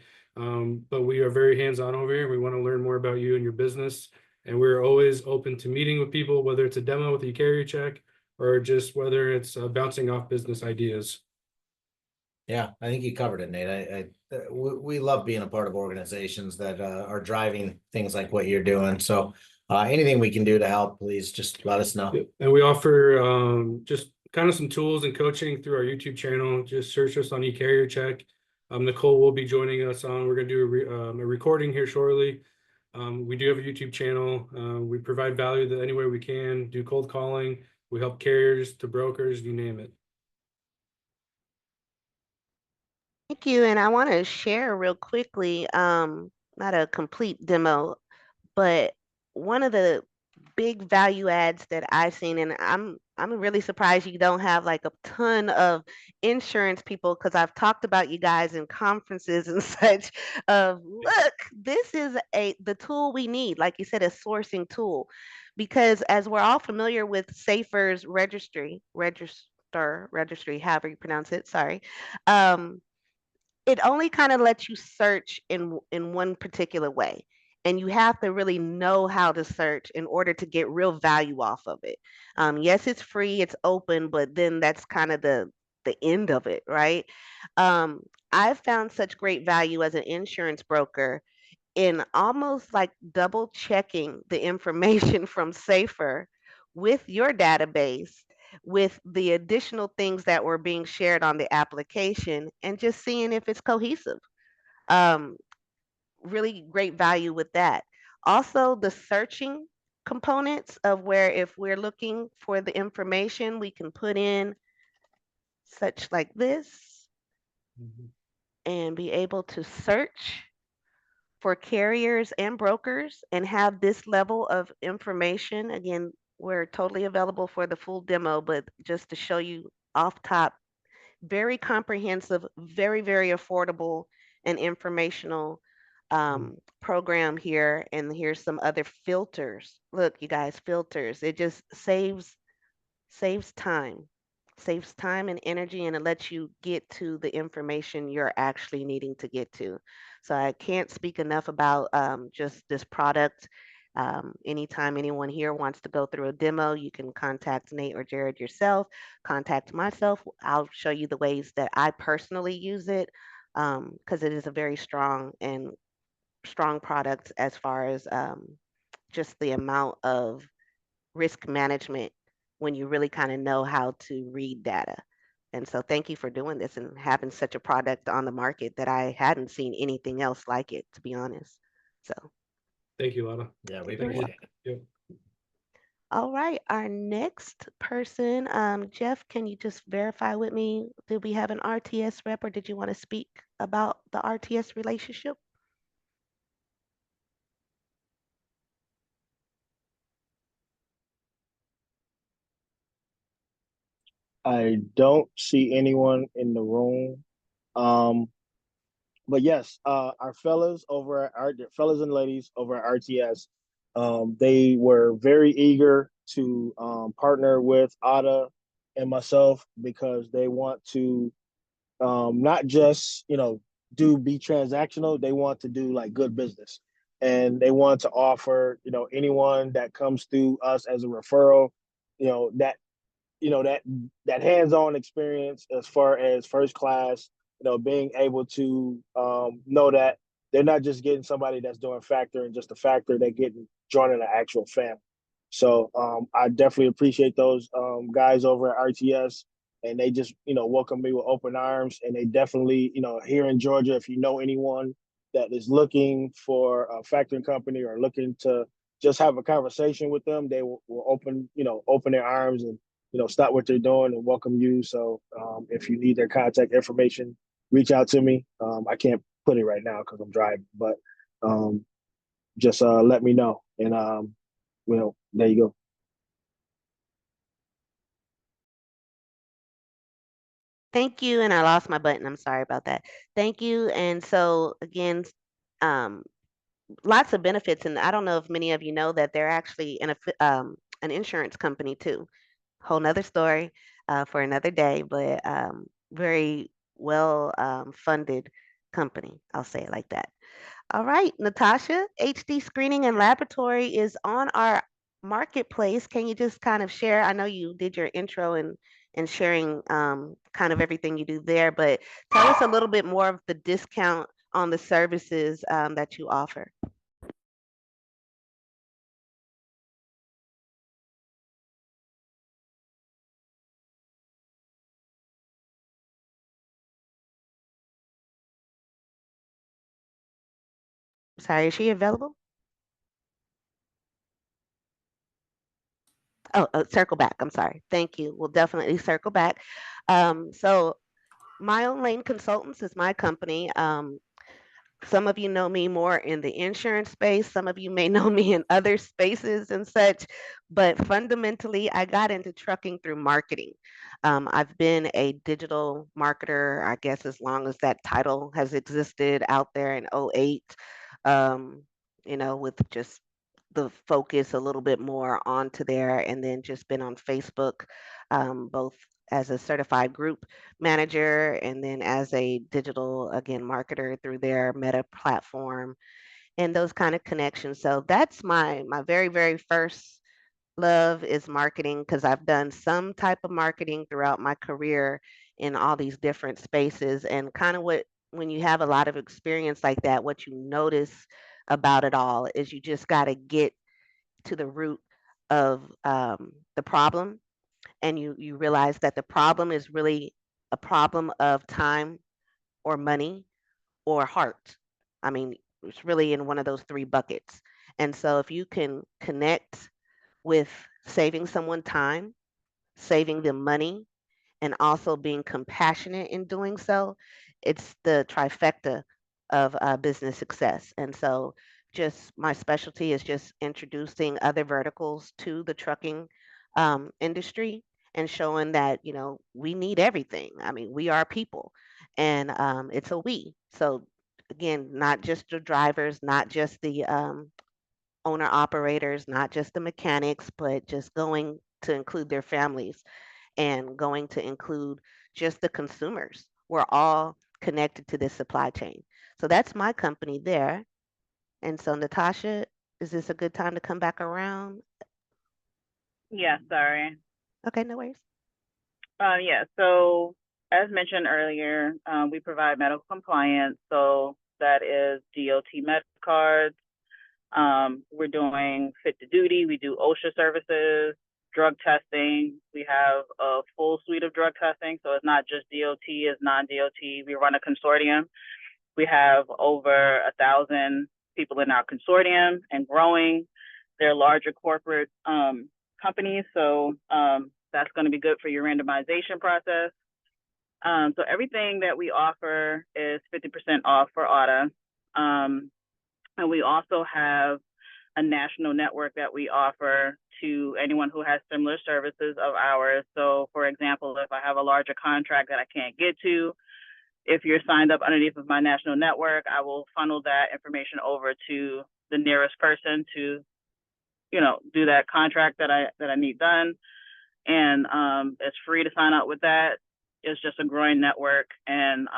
but we are very hands-on over here. We want to learn more about you and your business. And we're always open to meeting with people, whether it's a demo with a carrier check or just whether it's bouncing off business ideas. Yeah, I think you covered it, Nate. We love being a part of organizations that are driving things like what you're doing. So anything we can do to help, please just let us know. And we offer just kind of some tools and coaching through our YouTube channel. Just search us on eCarrier Check. Nicole will be joining us on. We're going to do a recording here shortly. We do have a YouTube channel. We provide value that any way we can, do cold calling. We help carriers to brokers, you name it. Thank you. And I want to share real quickly, not a complete demo, but one of the big value adds that I've seen, and I'm really surprised you don't have like a ton of insurance people, because I've talked about you guys in conferences and such of, look, this is the tool we need, like you said, a sourcing tool. Because as we're all familiar with Safer's registry, however you pronounce it, sorry. It only kind of lets you search in one particular way. and you have to really know how to search in order to get real value off of it. Yes, it's free, it's open, but then that's kind of the end of it, right? Um, I've found such great value as an insurance broker in almost like double checking the information from Safer with your database, with the additional things that were being shared on the application, and just seeing if it's cohesive. Um, Really great value with that. Also, the searching components of where if we're looking for the information, we can put in such like this and be able to search for carriers and brokers and have this level of information. Again, we're totally available for the full demo, but just to show you off top, very comprehensive, very, very affordable and informational program here. And here's some other filters. Look, you guys, filters. It just saves time, saves time and energy, and it lets you get to the information you're actually needing to get to. So I can't speak enough about just this product. Anytime anyone here wants to go through a demo, you can contact Nate or Jared yourself, contact myself. I'll show you the ways that I personally use it, because it is a very strong product as far as just the amount of risk management when you really kind of know how to read data. And so thank you for doing this and having such a product on the market that I hadn't seen anything else like it, to be honest. So Thank you, Lana. Yeah, we You're appreciate it. Yep. all right, our next person, Jeff, can you just verify with me? Did we have an RTS rep or did you want to speak about the RTS relationship? I don't see anyone in the room. Um, but yes, our fellas over at our fellas and ladies over at RTS, they were very eager to partner with AAWTA and myself because they want to not just be transactional. They want to do like good business, and they want to offer anyone that comes through us as a referral, that that hands-on experience as far as first class, being able to know that they're not just getting somebody that's doing factor and just a factor, they're getting joining an actual family. So I definitely appreciate those guys over at RTS, and they just welcome me with open arms. And they definitely here in Georgia, if you know anyone that is looking for a factoring company or looking to just have a conversation with them, they will open their arms and stop what they're doing and welcome you. So if you need their contact information, reach out to me. I can't put it right now because I'm driving, but just let me know. And there you go. Thank you. And I lost my button. I'm sorry about that. Thank you. And so again, um, lots of benefits. And I don't know if many of you know that they're actually an insurance company too. Whole nother story for another day, but very well funded company. I'll say it like that. All right, Natasha, HD Screening and Laboratory is on our marketplace. Can you just kind of share? I know you did your intro and sharing kind of everything you do there, but tell us a little bit more of the discount on the services that you offer. Sorry, is she available? Oh, circle back. I'm sorry. Thank you. We'll definitely circle back. So MyOwnLane Consultants is my company. Some of you know me more in the insurance space. Some of you may know me in other spaces and such. But fundamentally, I got into trucking through marketing. I've been a digital marketer, I guess, as long as that title has existed out there in '08. Um, with just the focus a little bit more onto there, and then just been on Facebook, both as a certified group manager and then as a digital, again, marketer through their Meta platform. and those kind of connections. So that's my very, very first love is marketing, because I've done some type of marketing throughout my career in all these different spaces. And kind of what, when you have a lot of experience like that, what you notice about it all is you just got to get to the root of the problem, and you realize that the problem is really a problem of time or money or heart. I mean, it's really in one of those three buckets. And so if you can connect with saving someone time, saving them money, and also being compassionate in doing so, it's the trifecta of business success. And so, just my specialty is just introducing other verticals to the trucking industry and showing that, we need everything. I mean, we are people, and it's a we. So, again, not just the drivers, not just the owner operators, not just the mechanics, but just going to include their families and going to include just the consumers. We're all connected to this supply chain. So that's my company there. And so, Natasha, is this a good time to come back around? Yeah, sorry. Okay, no worries. Yeah, so as mentioned earlier, we provide medical compliance. So that is DOT med cards. We're doing fit to duty. We do OSHA services, drug testing. We have a full suite of drug testing. So it's not just DOT, it's non-DOT. We run a consortium. We have over 1,000 people in our consortium and growing. They're larger corporate companies. So that's going to be good for your randomization process. So everything that we offer is 50% off for AAWTA. And we also have a national network that we offer to anyone who has similar services of ours. So for example, if I have a larger contract that I can't get to, if you're signed up underneath of my national network, I will funnel that information over to the nearest person to, do that contract that I need done. And it's free to sign up with that. It's just a growing network. And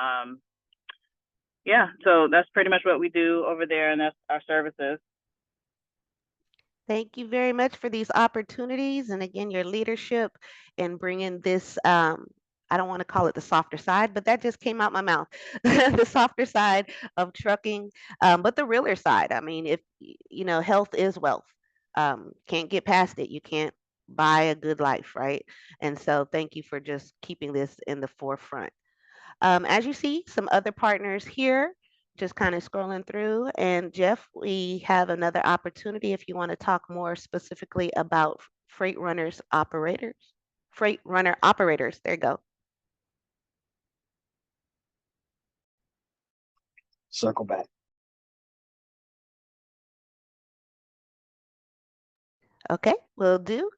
yeah, so that's pretty much what we do over there, and that's our services. Thank you very much for these opportunities, and again, your leadership in bringing this. I don't want to call it the softer side, but that just came out my mouth. The softer side of trucking, but the realer side. I mean, if health is wealth. Can't get past it. You can't buy a good life, right? And so, thank you for just keeping this in the forefront. As you see, some other partners here, just kind of scrolling through. And Jeff, we have another opportunity if you want to talk more specifically about freight runner operators. There you go. Circle back. Okay, will do.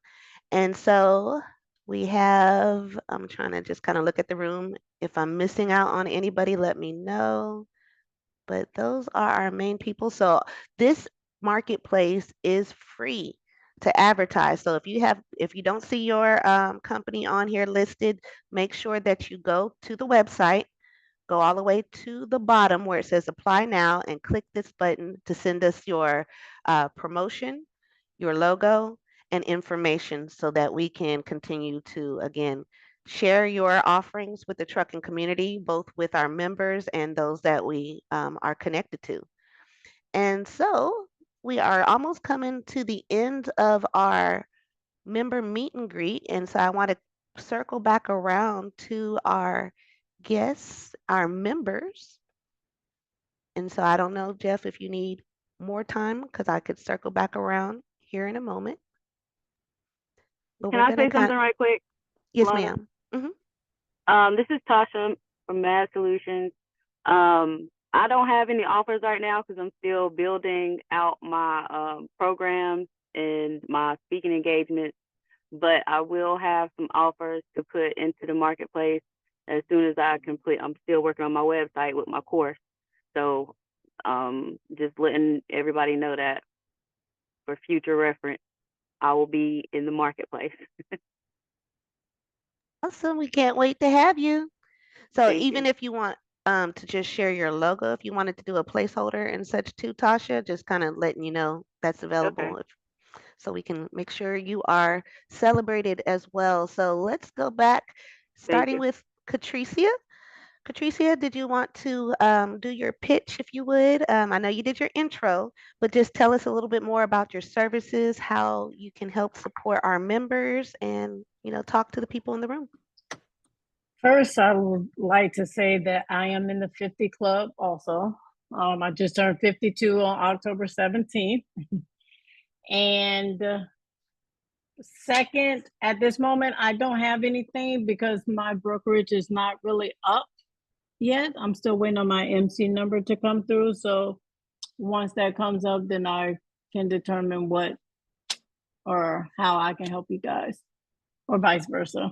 And so we have, I'm trying to just kind of look at the room. If I'm missing out on anybody, let me know. But those are our main people. So this marketplace is free to advertise. So if you don't see your company on here listed, make sure that you go to the website, go all the way to the bottom where it says apply now, and click this button to send us your promotion, your logo, and information so that we can continue to, again, share your offerings with the trucking community, both with our members and those that we are connected to. And so we are almost coming to the end of our member meet and greet. And so I want to circle back around to our guests, our members. And so I don't know, Jeff, if you need more time, because I could circle back around here in a moment. But Can we're I gonna say something right quick? Yes, Lana? ma'am. This is Tasha from Mad Solutions. I don't have any offers right now because I'm still building out my programs and my speaking engagements, but I will have some offers to put into the marketplace as soon as I complete. I'm still working on my website with my course. So just letting everybody know that for future reference, I will be in the marketplace. Awesome. We can't wait to have you. So Thank even you. if you want to just share your logo if you wanted to do a placeholder and such too, Tasha. Just kind of letting you know that's available so we can make sure you are celebrated as well. So let's go back, Thank starting you. with Catricia. Catricia, did you want to do your pitch if you would? I know you did your intro, but just tell us a little bit more about your services, how you can help support our members, and talk to the people in the room. First, I would like to say that I am in the 50 Club also. I just turned 52 on October 17th. And second, at this moment, I don't have anything because my brokerage is not really up yet. I'm still waiting on my MC number to come through. So once that comes up, then I can determine what or how I can help you guys, or vice versa.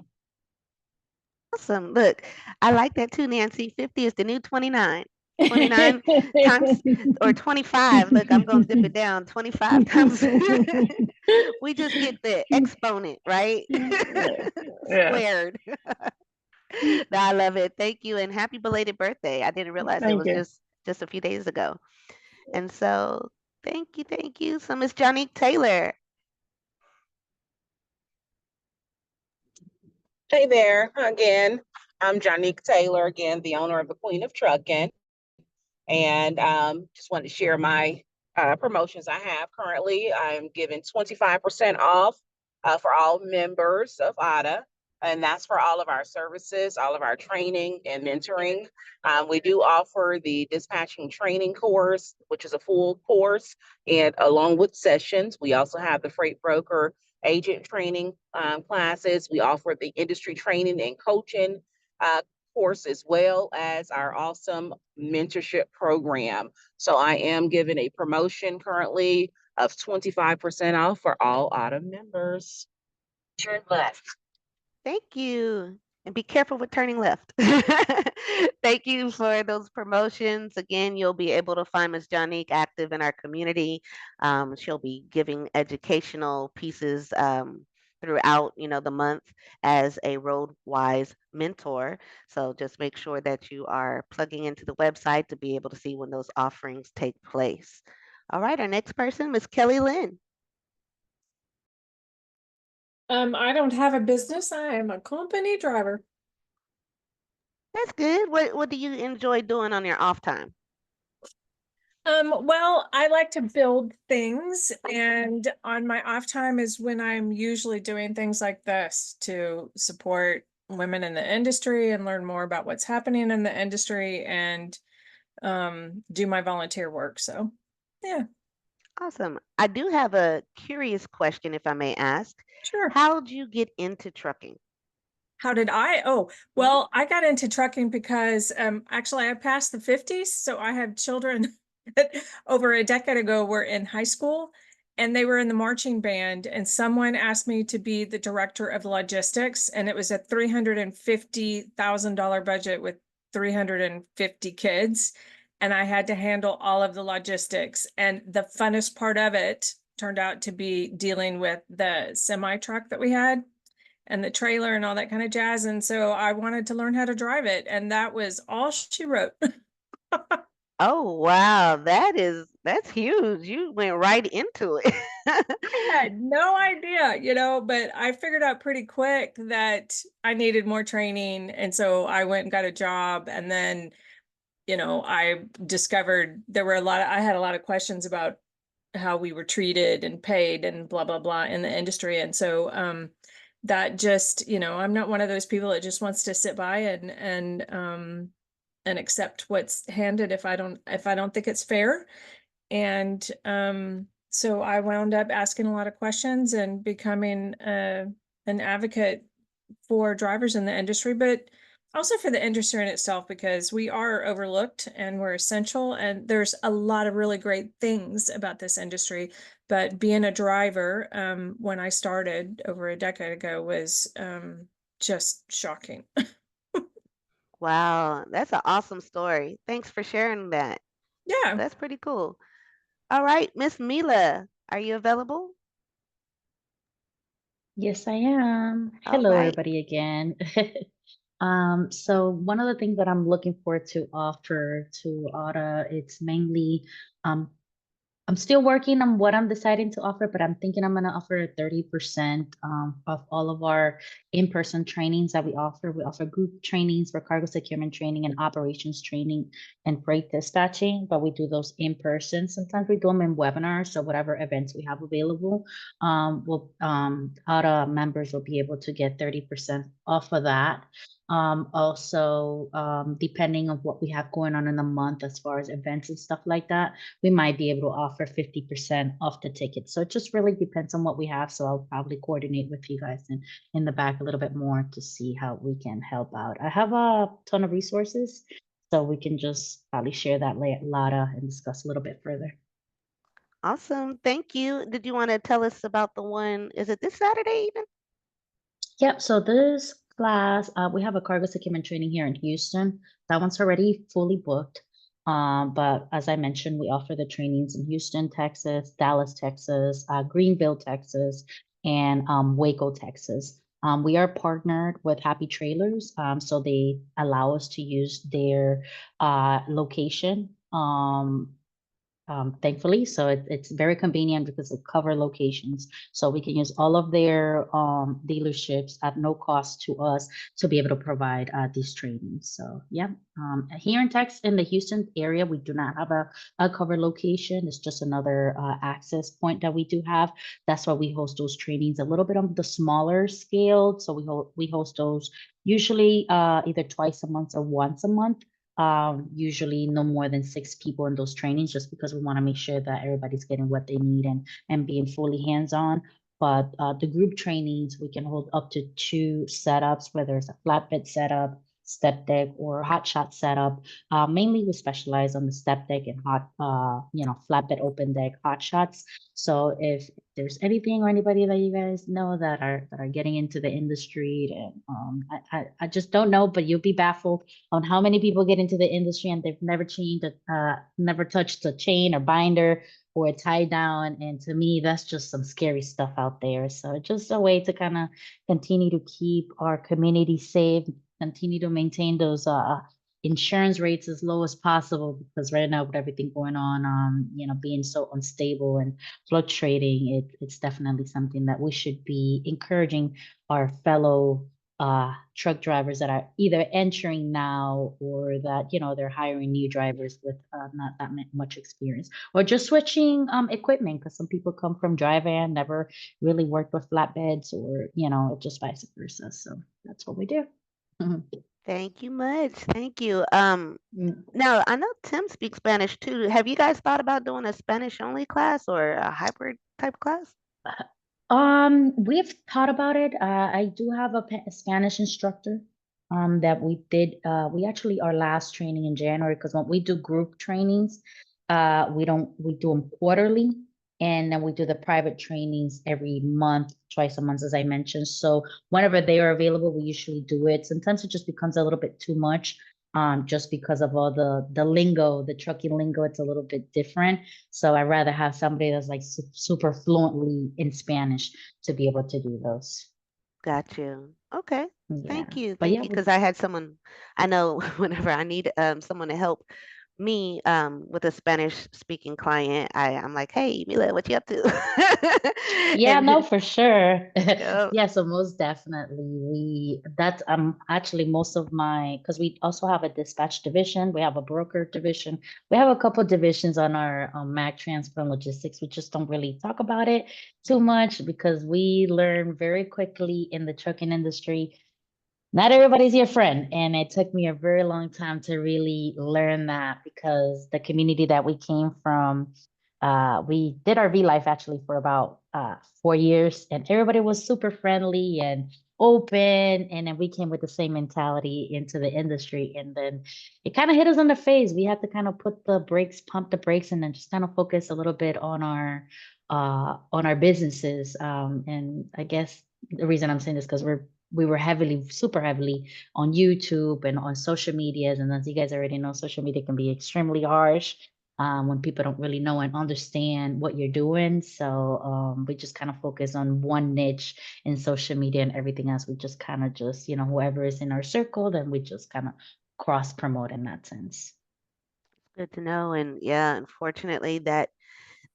Awesome. Look, I like that too, Nancy. 50 is the new 29. 29 times or 25. Look, I'm going to dip it down. 25 times. We just get the exponent, right? Squared. No, I love it. Thank you. And happy belated birthday. I didn't realize it was just a few days ago. And so thank you. Thank you. So Miss Jonique Taylor. Hey there again. I'm Jonique Taylor, again, the owner of the Queen of Trucking. And just wanted to share my promotions I have currently. I'm giving 25% off for all members of AAWTA. And that's for all of our services, all of our training and mentoring. We do offer the dispatching training course, which is a full course, and along with sessions. We also have the freight broker agent training classes. We offer the industry training and coaching course, as well as our awesome mentorship program. So I am giving a promotion currently of 25% off for all AAWTA members. Turn left. Thank you. And be careful with turning left. Thank you for those promotions. Again, you'll be able to find Ms. Jonique active in our community. She'll be giving educational pieces throughout, the month as a road-wise mentor. So just make sure that you are plugging into the website to be able to see when those offerings take place. All right, our next person, Ms. Kelly Lynn. I don't have a business. I am a company driver. That's good. What do you enjoy doing on your off time? Well, I like to build things, and on my off time is when I'm usually doing things like this to support women in the industry and learn more about what's happening in the industry and do my volunteer work. So, yeah. Awesome. I do have a curious question, if I may ask. Sure. How did you get into trucking? How did I? Oh, well, I got into trucking because actually I passed the 50s, so I have children that over a decade ago were in high school and they were in the marching band, and someone asked me to be the director of logistics, and it was a $350,000 budget with 350 kids, and I had to handle all of the logistics. And the funnest part of it turned out to be dealing with the semi truck that we had and the trailer and all that kind of jazz. And so I wanted to learn how to drive it, and that was all she wrote. Oh, wow. That's huge. You went right into it. I had no idea, but I figured out pretty quick that I needed more training. And so I went and got a job. And then, I discovered I had a lot of questions about how we were treated and paid and blah, blah, blah in the industry. And so, that just, I'm not one of those people that just wants to sit by and accept what's handed if I don't think it's fair. And so I wound up asking a lot of questions and becoming an advocate for drivers in the industry, but also for the industry in itself, because we are overlooked and we're essential. And there's a lot of really great things about this industry. But being a driver, when I started over a decade ago, was just shocking. Wow, that's an awesome story. Thanks for sharing that. Yeah. That's pretty cool. All right, Miss Mila, are you available? Yes, I am. All Hello, right. everybody again. So one of the things that I'm looking forward to offer to AAWTA, it's mainly I'm still working on what I'm deciding to offer, but I'm thinking I'm going to offer 30% of all of our in-person trainings that we offer. We offer group trainings for cargo securement training and operations training and freight dispatching, but we do those in person. Sometimes we do them in webinars, so whatever events we have available, AAWTA members will be able to get 30% off of that. Also, depending on what we have going on in the month as far as events and stuff like that, we might be able to offer 50% off the ticket. So it just really depends on what we have. So I'll probably coordinate with you guys in the back a little bit more to see how we can help out. I have a ton of resources, so we can just probably share that later and discuss a little bit further. Awesome. Thank you. Did you want to tell us about the one? Is it this Saturday even? Yep. So this class, we have a cargo securement training here in Houston. That one's already fully booked. But as I mentioned, we offer the trainings in Houston, Texas, Dallas, Texas, Greenville, Texas, and Waco, Texas. We are partnered with Happy Trailers, so they allow us to use their location. Thankfully, so it's very convenient because of cover locations. So we can use all of their dealerships at no cost to us to be able to provide these trainings. So yeah, here in Texas, in the Houston area, we do not have a cover location. It's just another access point that we do have. That's why we host those trainings a little bit on the smaller scale. So we host those usually either twice a month or once a month. Usually no more than 6 people in those trainings, just because we want to make sure that everybody's getting what they need and being fully hands-on. But the group trainings, we can hold up to 2 setups, whether it's a flatbed setup, step deck, or hot shot setup. Mainly we specialize on the step deck and flatbed open deck hot shots. So if there's anything or anybody that you guys know that are getting into the industry, and I just don't know, but you'll be baffled on how many people get into the industry and they've never touched a chain or binder or a tie down. And to me, that's just some scary stuff out there. So just a way to kind of continue to keep our community safe, continue to maintain those insurance rates as low as possible, because right now with everything going on, being so unstable and fluctuating, it's definitely something that we should be encouraging our fellow truck drivers that are either entering now or that they're hiring new drivers with not that much experience, or just switching equipment, because some people come from dry van, never really worked with flatbeds, or just vice versa. So that's what we do. Thank you much. Thank you. Mm. Now I know Tim speaks Spanish too. Have you guys thought about doing a Spanish only class or a hybrid type class? We've thought about it. I do have a Spanish instructor that we did. We actually, our last training in January, because when we do group trainings, we do them quarterly, and then we do the private trainings every month, twice a month, as I mentioned. So whenever they are available, we usually do it. Sometimes it just becomes a little bit too much, just because of all the lingo, the trucking lingo. It's a little bit different. So I'd rather have somebody that's like super fluently in Spanish to be able to do those. Got you. Okay. Yeah. Thank you. But Thank yeah, you. Because I had someone I know whenever I need someone to help me with a Spanish speaking client, I'm like, hey, Mila, what you up to? yeah, And no, for sure. yep. Yeah, so most definitely that's actually most of my, because we also have a dispatch division, we have a broker division, we have a couple divisions on our Mag Transport and Logistics. We just don't really talk about it too much because we learn very quickly in the trucking industry. Not everybody's your friend. And it took me a very long time to really learn that, because the community that we came from, we did our V Life actually for about 4 years, and everybody was super friendly and open. And then we came with the same mentality into the industry. And then it kind of hit us in the face. We had to kind of pump the brakes, and then just kind of focus a little bit on our businesses. And I guess the reason I'm saying this because we were super heavily on YouTube and on social medias. And as you guys already know, social media can be extremely harsh. when people don't really know and understand what you're doing. So we just kind of focus on one niche in social media, and everything else we just kind of just, whoever is in our circle, then we just kind of cross promote in that sense. Good to know. And yeah, unfortunately, that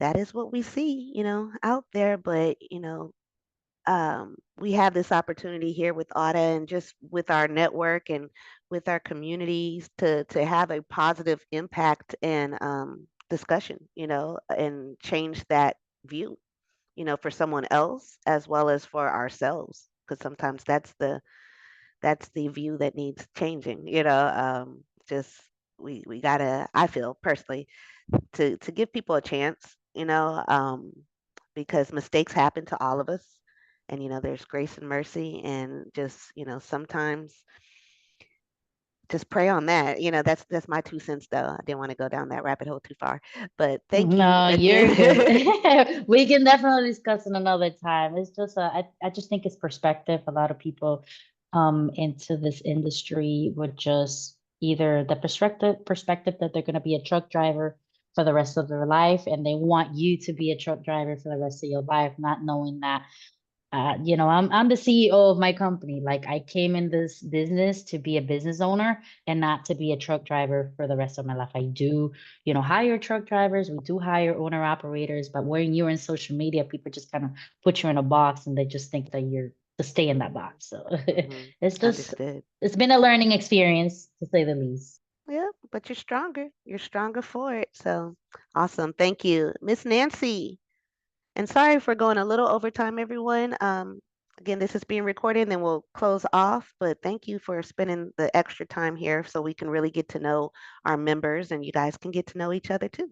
is what we see, out there. But we have this opportunity here with AUTA and just with our network and with our communities to have a positive impact and discussion, and change that view, for someone else as well as for ourselves. Because sometimes that's the view that needs changing, just we gotta, I feel personally, to give people a chance, because mistakes happen to all of us, and there's grace and mercy, and just sometimes just pray on that. That's my 2 cents, though. I didn't want to go down that rabbit hole too far, but thank you No, you're again. good. We can definitely discuss it another time. It's just, I just think it's perspective. A lot of people come into this industry with just either the perspective that they're going to be a truck driver for the rest of their life, and they want you to be a truck driver for the rest of your life, not knowing that I'm the CEO of my company. Like, I came in this business to be a business owner and not to be a truck driver for the rest of my life. I do, hire truck drivers. We do hire owner operators, but when you're in social media, people just kind of put you in a box, and they just think that you're to stay in that box. So Hmm. Understood. it's been a learning experience, to say the least. Yeah, but you're stronger. You're stronger for it. So awesome. Thank you, Miss Nancy. And sorry for going a little overtime, everyone. Again, this is being recorded, and then we'll close off. But thank you for spending the extra time here so we can really get to know our members, and you guys can get to know each other too.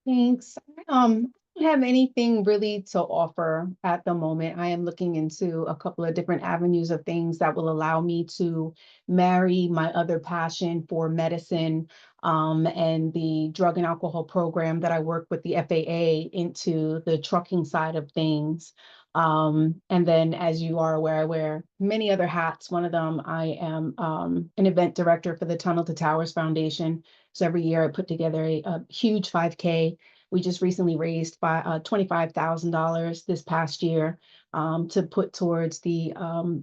Thanks. I don't have anything really to offer at the moment. I am looking into a couple of different avenues of things that will allow me to marry my other passion for medicine, and the drug and alcohol program that I work with the FAA into the trucking side of things. And then, as you are aware, I wear many other hats. One of them, I am an event director for the Tunnel to Towers Foundation. So every year I put together a huge 5K. We just recently raised $25,000 this past year, to put towards the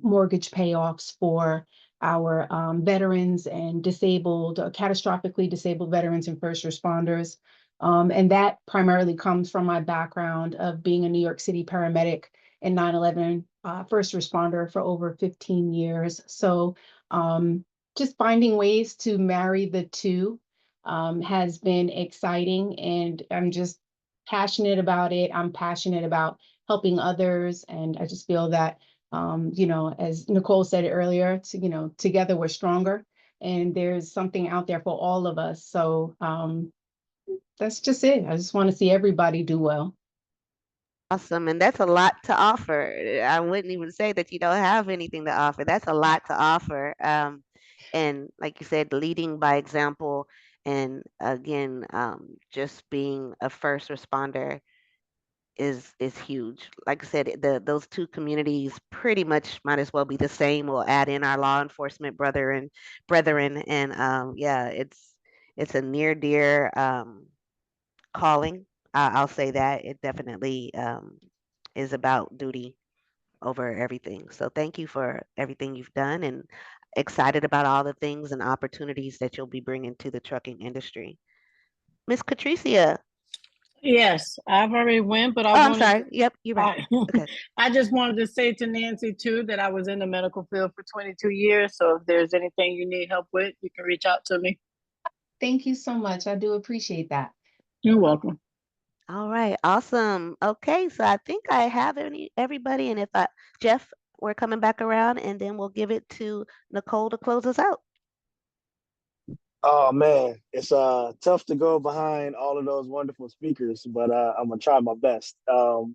mortgage payoffs for our veterans and catastrophically disabled veterans and first responders. And that primarily comes from my background of being a New York City paramedic and 9/11 first responder for over 15 years. So just finding ways to marry the two has been exciting, and I'm just passionate about it. I'm passionate about helping others, and I just feel that, as Nicole said earlier, together we're stronger, and there's something out there for all of us. So that's just it. I just want to see everybody do well. Awesome. And that's a lot to offer. I wouldn't even say that you don't have anything to offer. That's a lot to offer. And like you said, leading by example, and again, just being a first responder is huge. Like I said, those two communities pretty much might as well be the same. We'll add in our law enforcement brethren, and yeah, it's a near dear calling. I'll say that it definitely is about duty over everything. So thank you for everything you've done, and excited about all the things and opportunities that you'll be bringing to the trucking industry. Miss Catricia. Yes, I've already went, but I Oh, I'm wanted sorry. Yep, you're right. Okay. I just wanted to say to Nancy too that I was in the medical field for 22 years. So if there's anything you need help with, you can reach out to me. Thank you so much. I do appreciate that. You're welcome. All right. Awesome. Okay. So I think I have everybody, and if Jeff, we're coming back around, and then we'll give it to Nicole to close us out. Oh man, it's tough to go behind all of those wonderful speakers, but I'm gonna try my best. I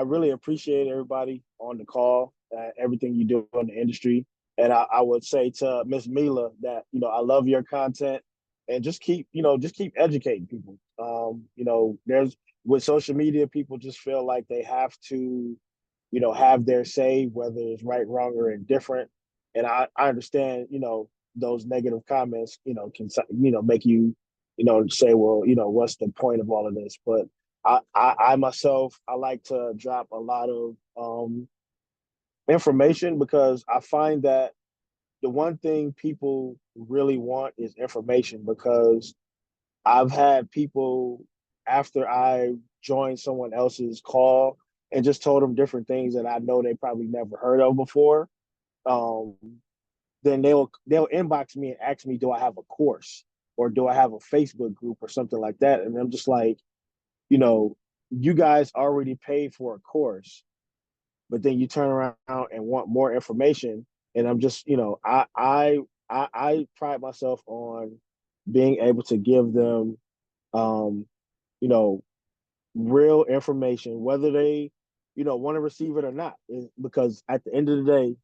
really appreciate everybody on the call, everything you do in the industry, and I would say to Miss Mila that I love your content, and just keep educating people. There's with social media, people just feel like they have to have their say, whether it's right, wrong, or indifferent. And I understand, those negative comments, can, make you, say, well, what's the point of all of this? But I myself, I like to drop a lot of information, because I find that the one thing people really want is information. Because I've had people, after I joined someone else's call and just told them different things that I know they probably never heard of before, um, then they'll inbox me and ask me, do I have a course, or do I have a Facebook group or something like that? And I'm just like, you guys already paid for a course, but then you turn around and want more information. And I'm just, I pride myself on being able to give them, um, you know, real information, whether they, want to receive it or not. Because at the end of the day,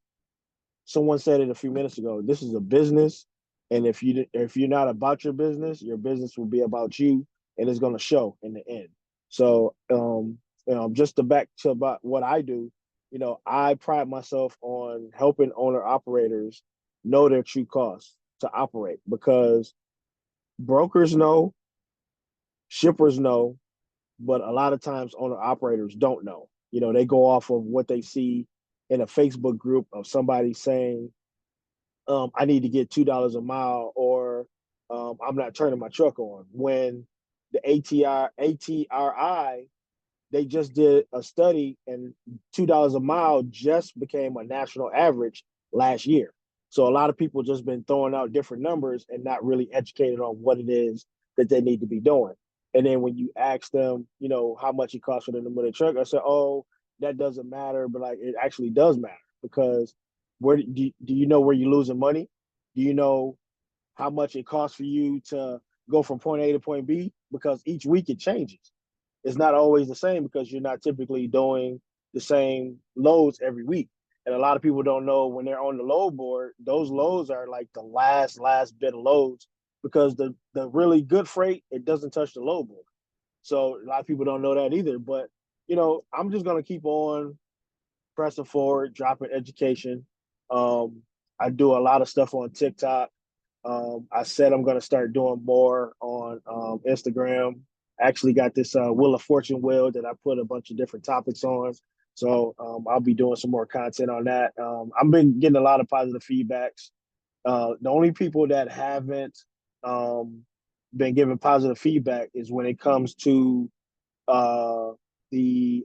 someone said it a few minutes ago, this is a business. And if you're not about your business will be about you, and it's going to show in the end. So, just to back to about what I do, I pride myself on helping owner operators know their true costs to operate, because brokers know, shippers know, but a lot of times owner operators don't know. They go off of what they see in a Facebook group of somebody saying, I need to get $2 a mile, or I'm not turning my truck on. When the ATRI, they just did a study, and $2 a mile just became a national average last year. So a lot of people just been throwing out different numbers and not really educated on what it is that they need to be doing. And then when you ask them, how much it costs for them to move their truck, I say, oh, that doesn't matter. But like, it actually does matter, because where do you know where you're losing money? Do you know how much it costs for you to go from point A to point B? Because each week it changes. It's not always the same, because you're not typically doing the same loads every week. And a lot of people don't know, when they're on the load board, those loads are like the last bit of loads, because the really good freight, it doesn't touch the load board. So a lot of people don't know that either. But I'm just gonna keep on pressing forward, dropping education. I do a lot of stuff on TikTok. I said I'm going to start doing more on Instagram. I actually got this Wheel of Fortune wheel that I put a bunch of different topics on. So I'll be doing some more content on that. I've been getting a lot of positive feedbacks. The only people that haven't been giving positive feedback is when it comes to uh, the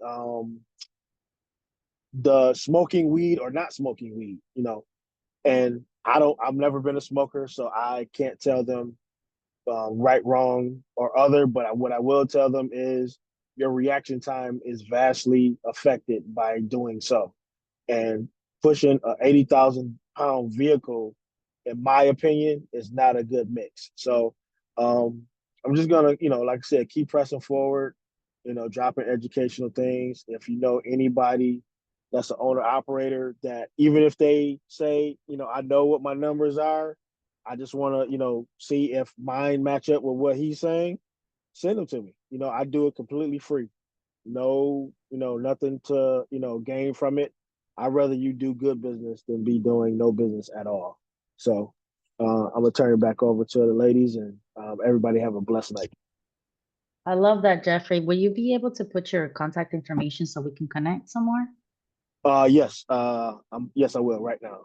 smoking weed or not smoking weed, and I've never been a smoker, so I can't tell them right, wrong, or other. But what I will tell them is your reaction time is vastly affected by doing so. And pushing a 80,000-pound vehicle, in my opinion, is not a good mix. So I'm just gonna, like I said, keep pressing forward, dropping educational things. If you know anybody that's an owner operator, that even if they say, I know what my numbers are, I just want to, see if mine match up with what he's saying, send them to me. I do it completely free. No, nothing to, gain from it. I'd rather you do good business than be doing no business at all. So I'm gonna turn it back over to the ladies, and everybody have a blessed night. I love that, Jeffrey. Will you be able to put your contact information so we can connect some more? Yes. Yes, I will right now.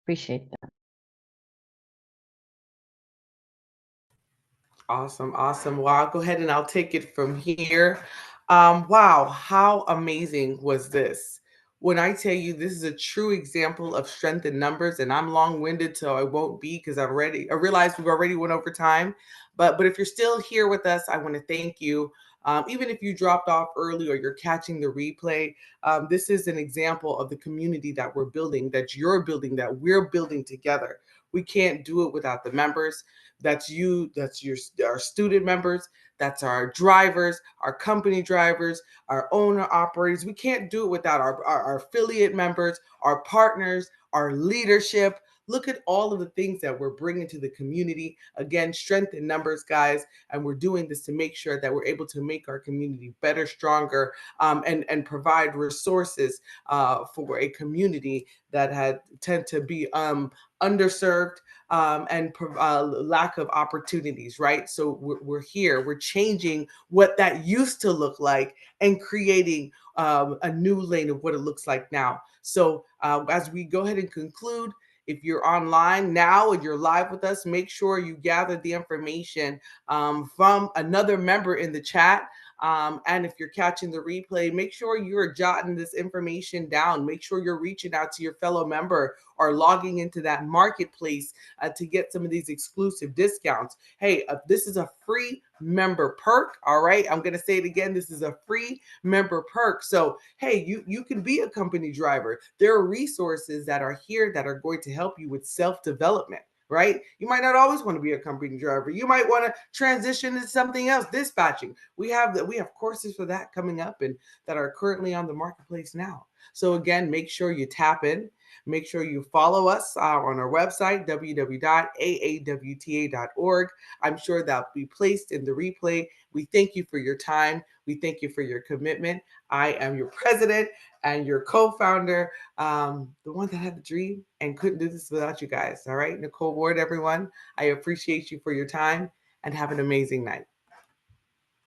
Appreciate that. Awesome, awesome. Well, I'll go ahead and I'll take it from here. Wow, how amazing was this? When I tell you this is a true example of strength in numbers, and I'm long-winded, so I won't be, because I realized we've already went over time. But if you're still here with us, I want to thank you. Even if you dropped off early or you're catching the replay, this is an example of the community that we're building, that you're building, that we're building together. We can't do it without the members. That's you, that's our student members, that's our drivers, our company drivers, our owner operators. We can't do it without our affiliate members, our partners, our leadership. Look at all of the things that we're bringing to the community. Again, strength in numbers, guys. And we're doing this to make sure that we're able to make our community better, stronger, and provide resources for a community that had tend to be underserved and lack of opportunities, right? So we're here, we're changing what that used to look like and creating a new lane of what it looks like now. So as we go ahead and conclude, if you're online now and you're live with us, make sure you gather the information from another member in the chat. And if you're catching the replay, make sure you're jotting this information down. Make sure you're reaching out to your fellow member or logging into that marketplace to get some of these exclusive discounts. Hey, this is a free member perk. All right, I'm going to say it again. This is a free member perk. So, hey, you can be a company driver. There are resources that are here that are going to help you with self-development. Right? You might not always want to be a company driver. You might want to transition to something else, dispatching. We have courses for that coming up and that are currently on the marketplace now. So again, make sure you tap in. Make sure you follow us on our website, www.aawta.org. I'm sure that'll be placed in the replay. We thank you for your time. We thank you for your commitment. I am your president and your co-founder, the one that had the dream and couldn't do this without you guys. All right, Nicole Ward, everyone. I appreciate you for your time and have an amazing night.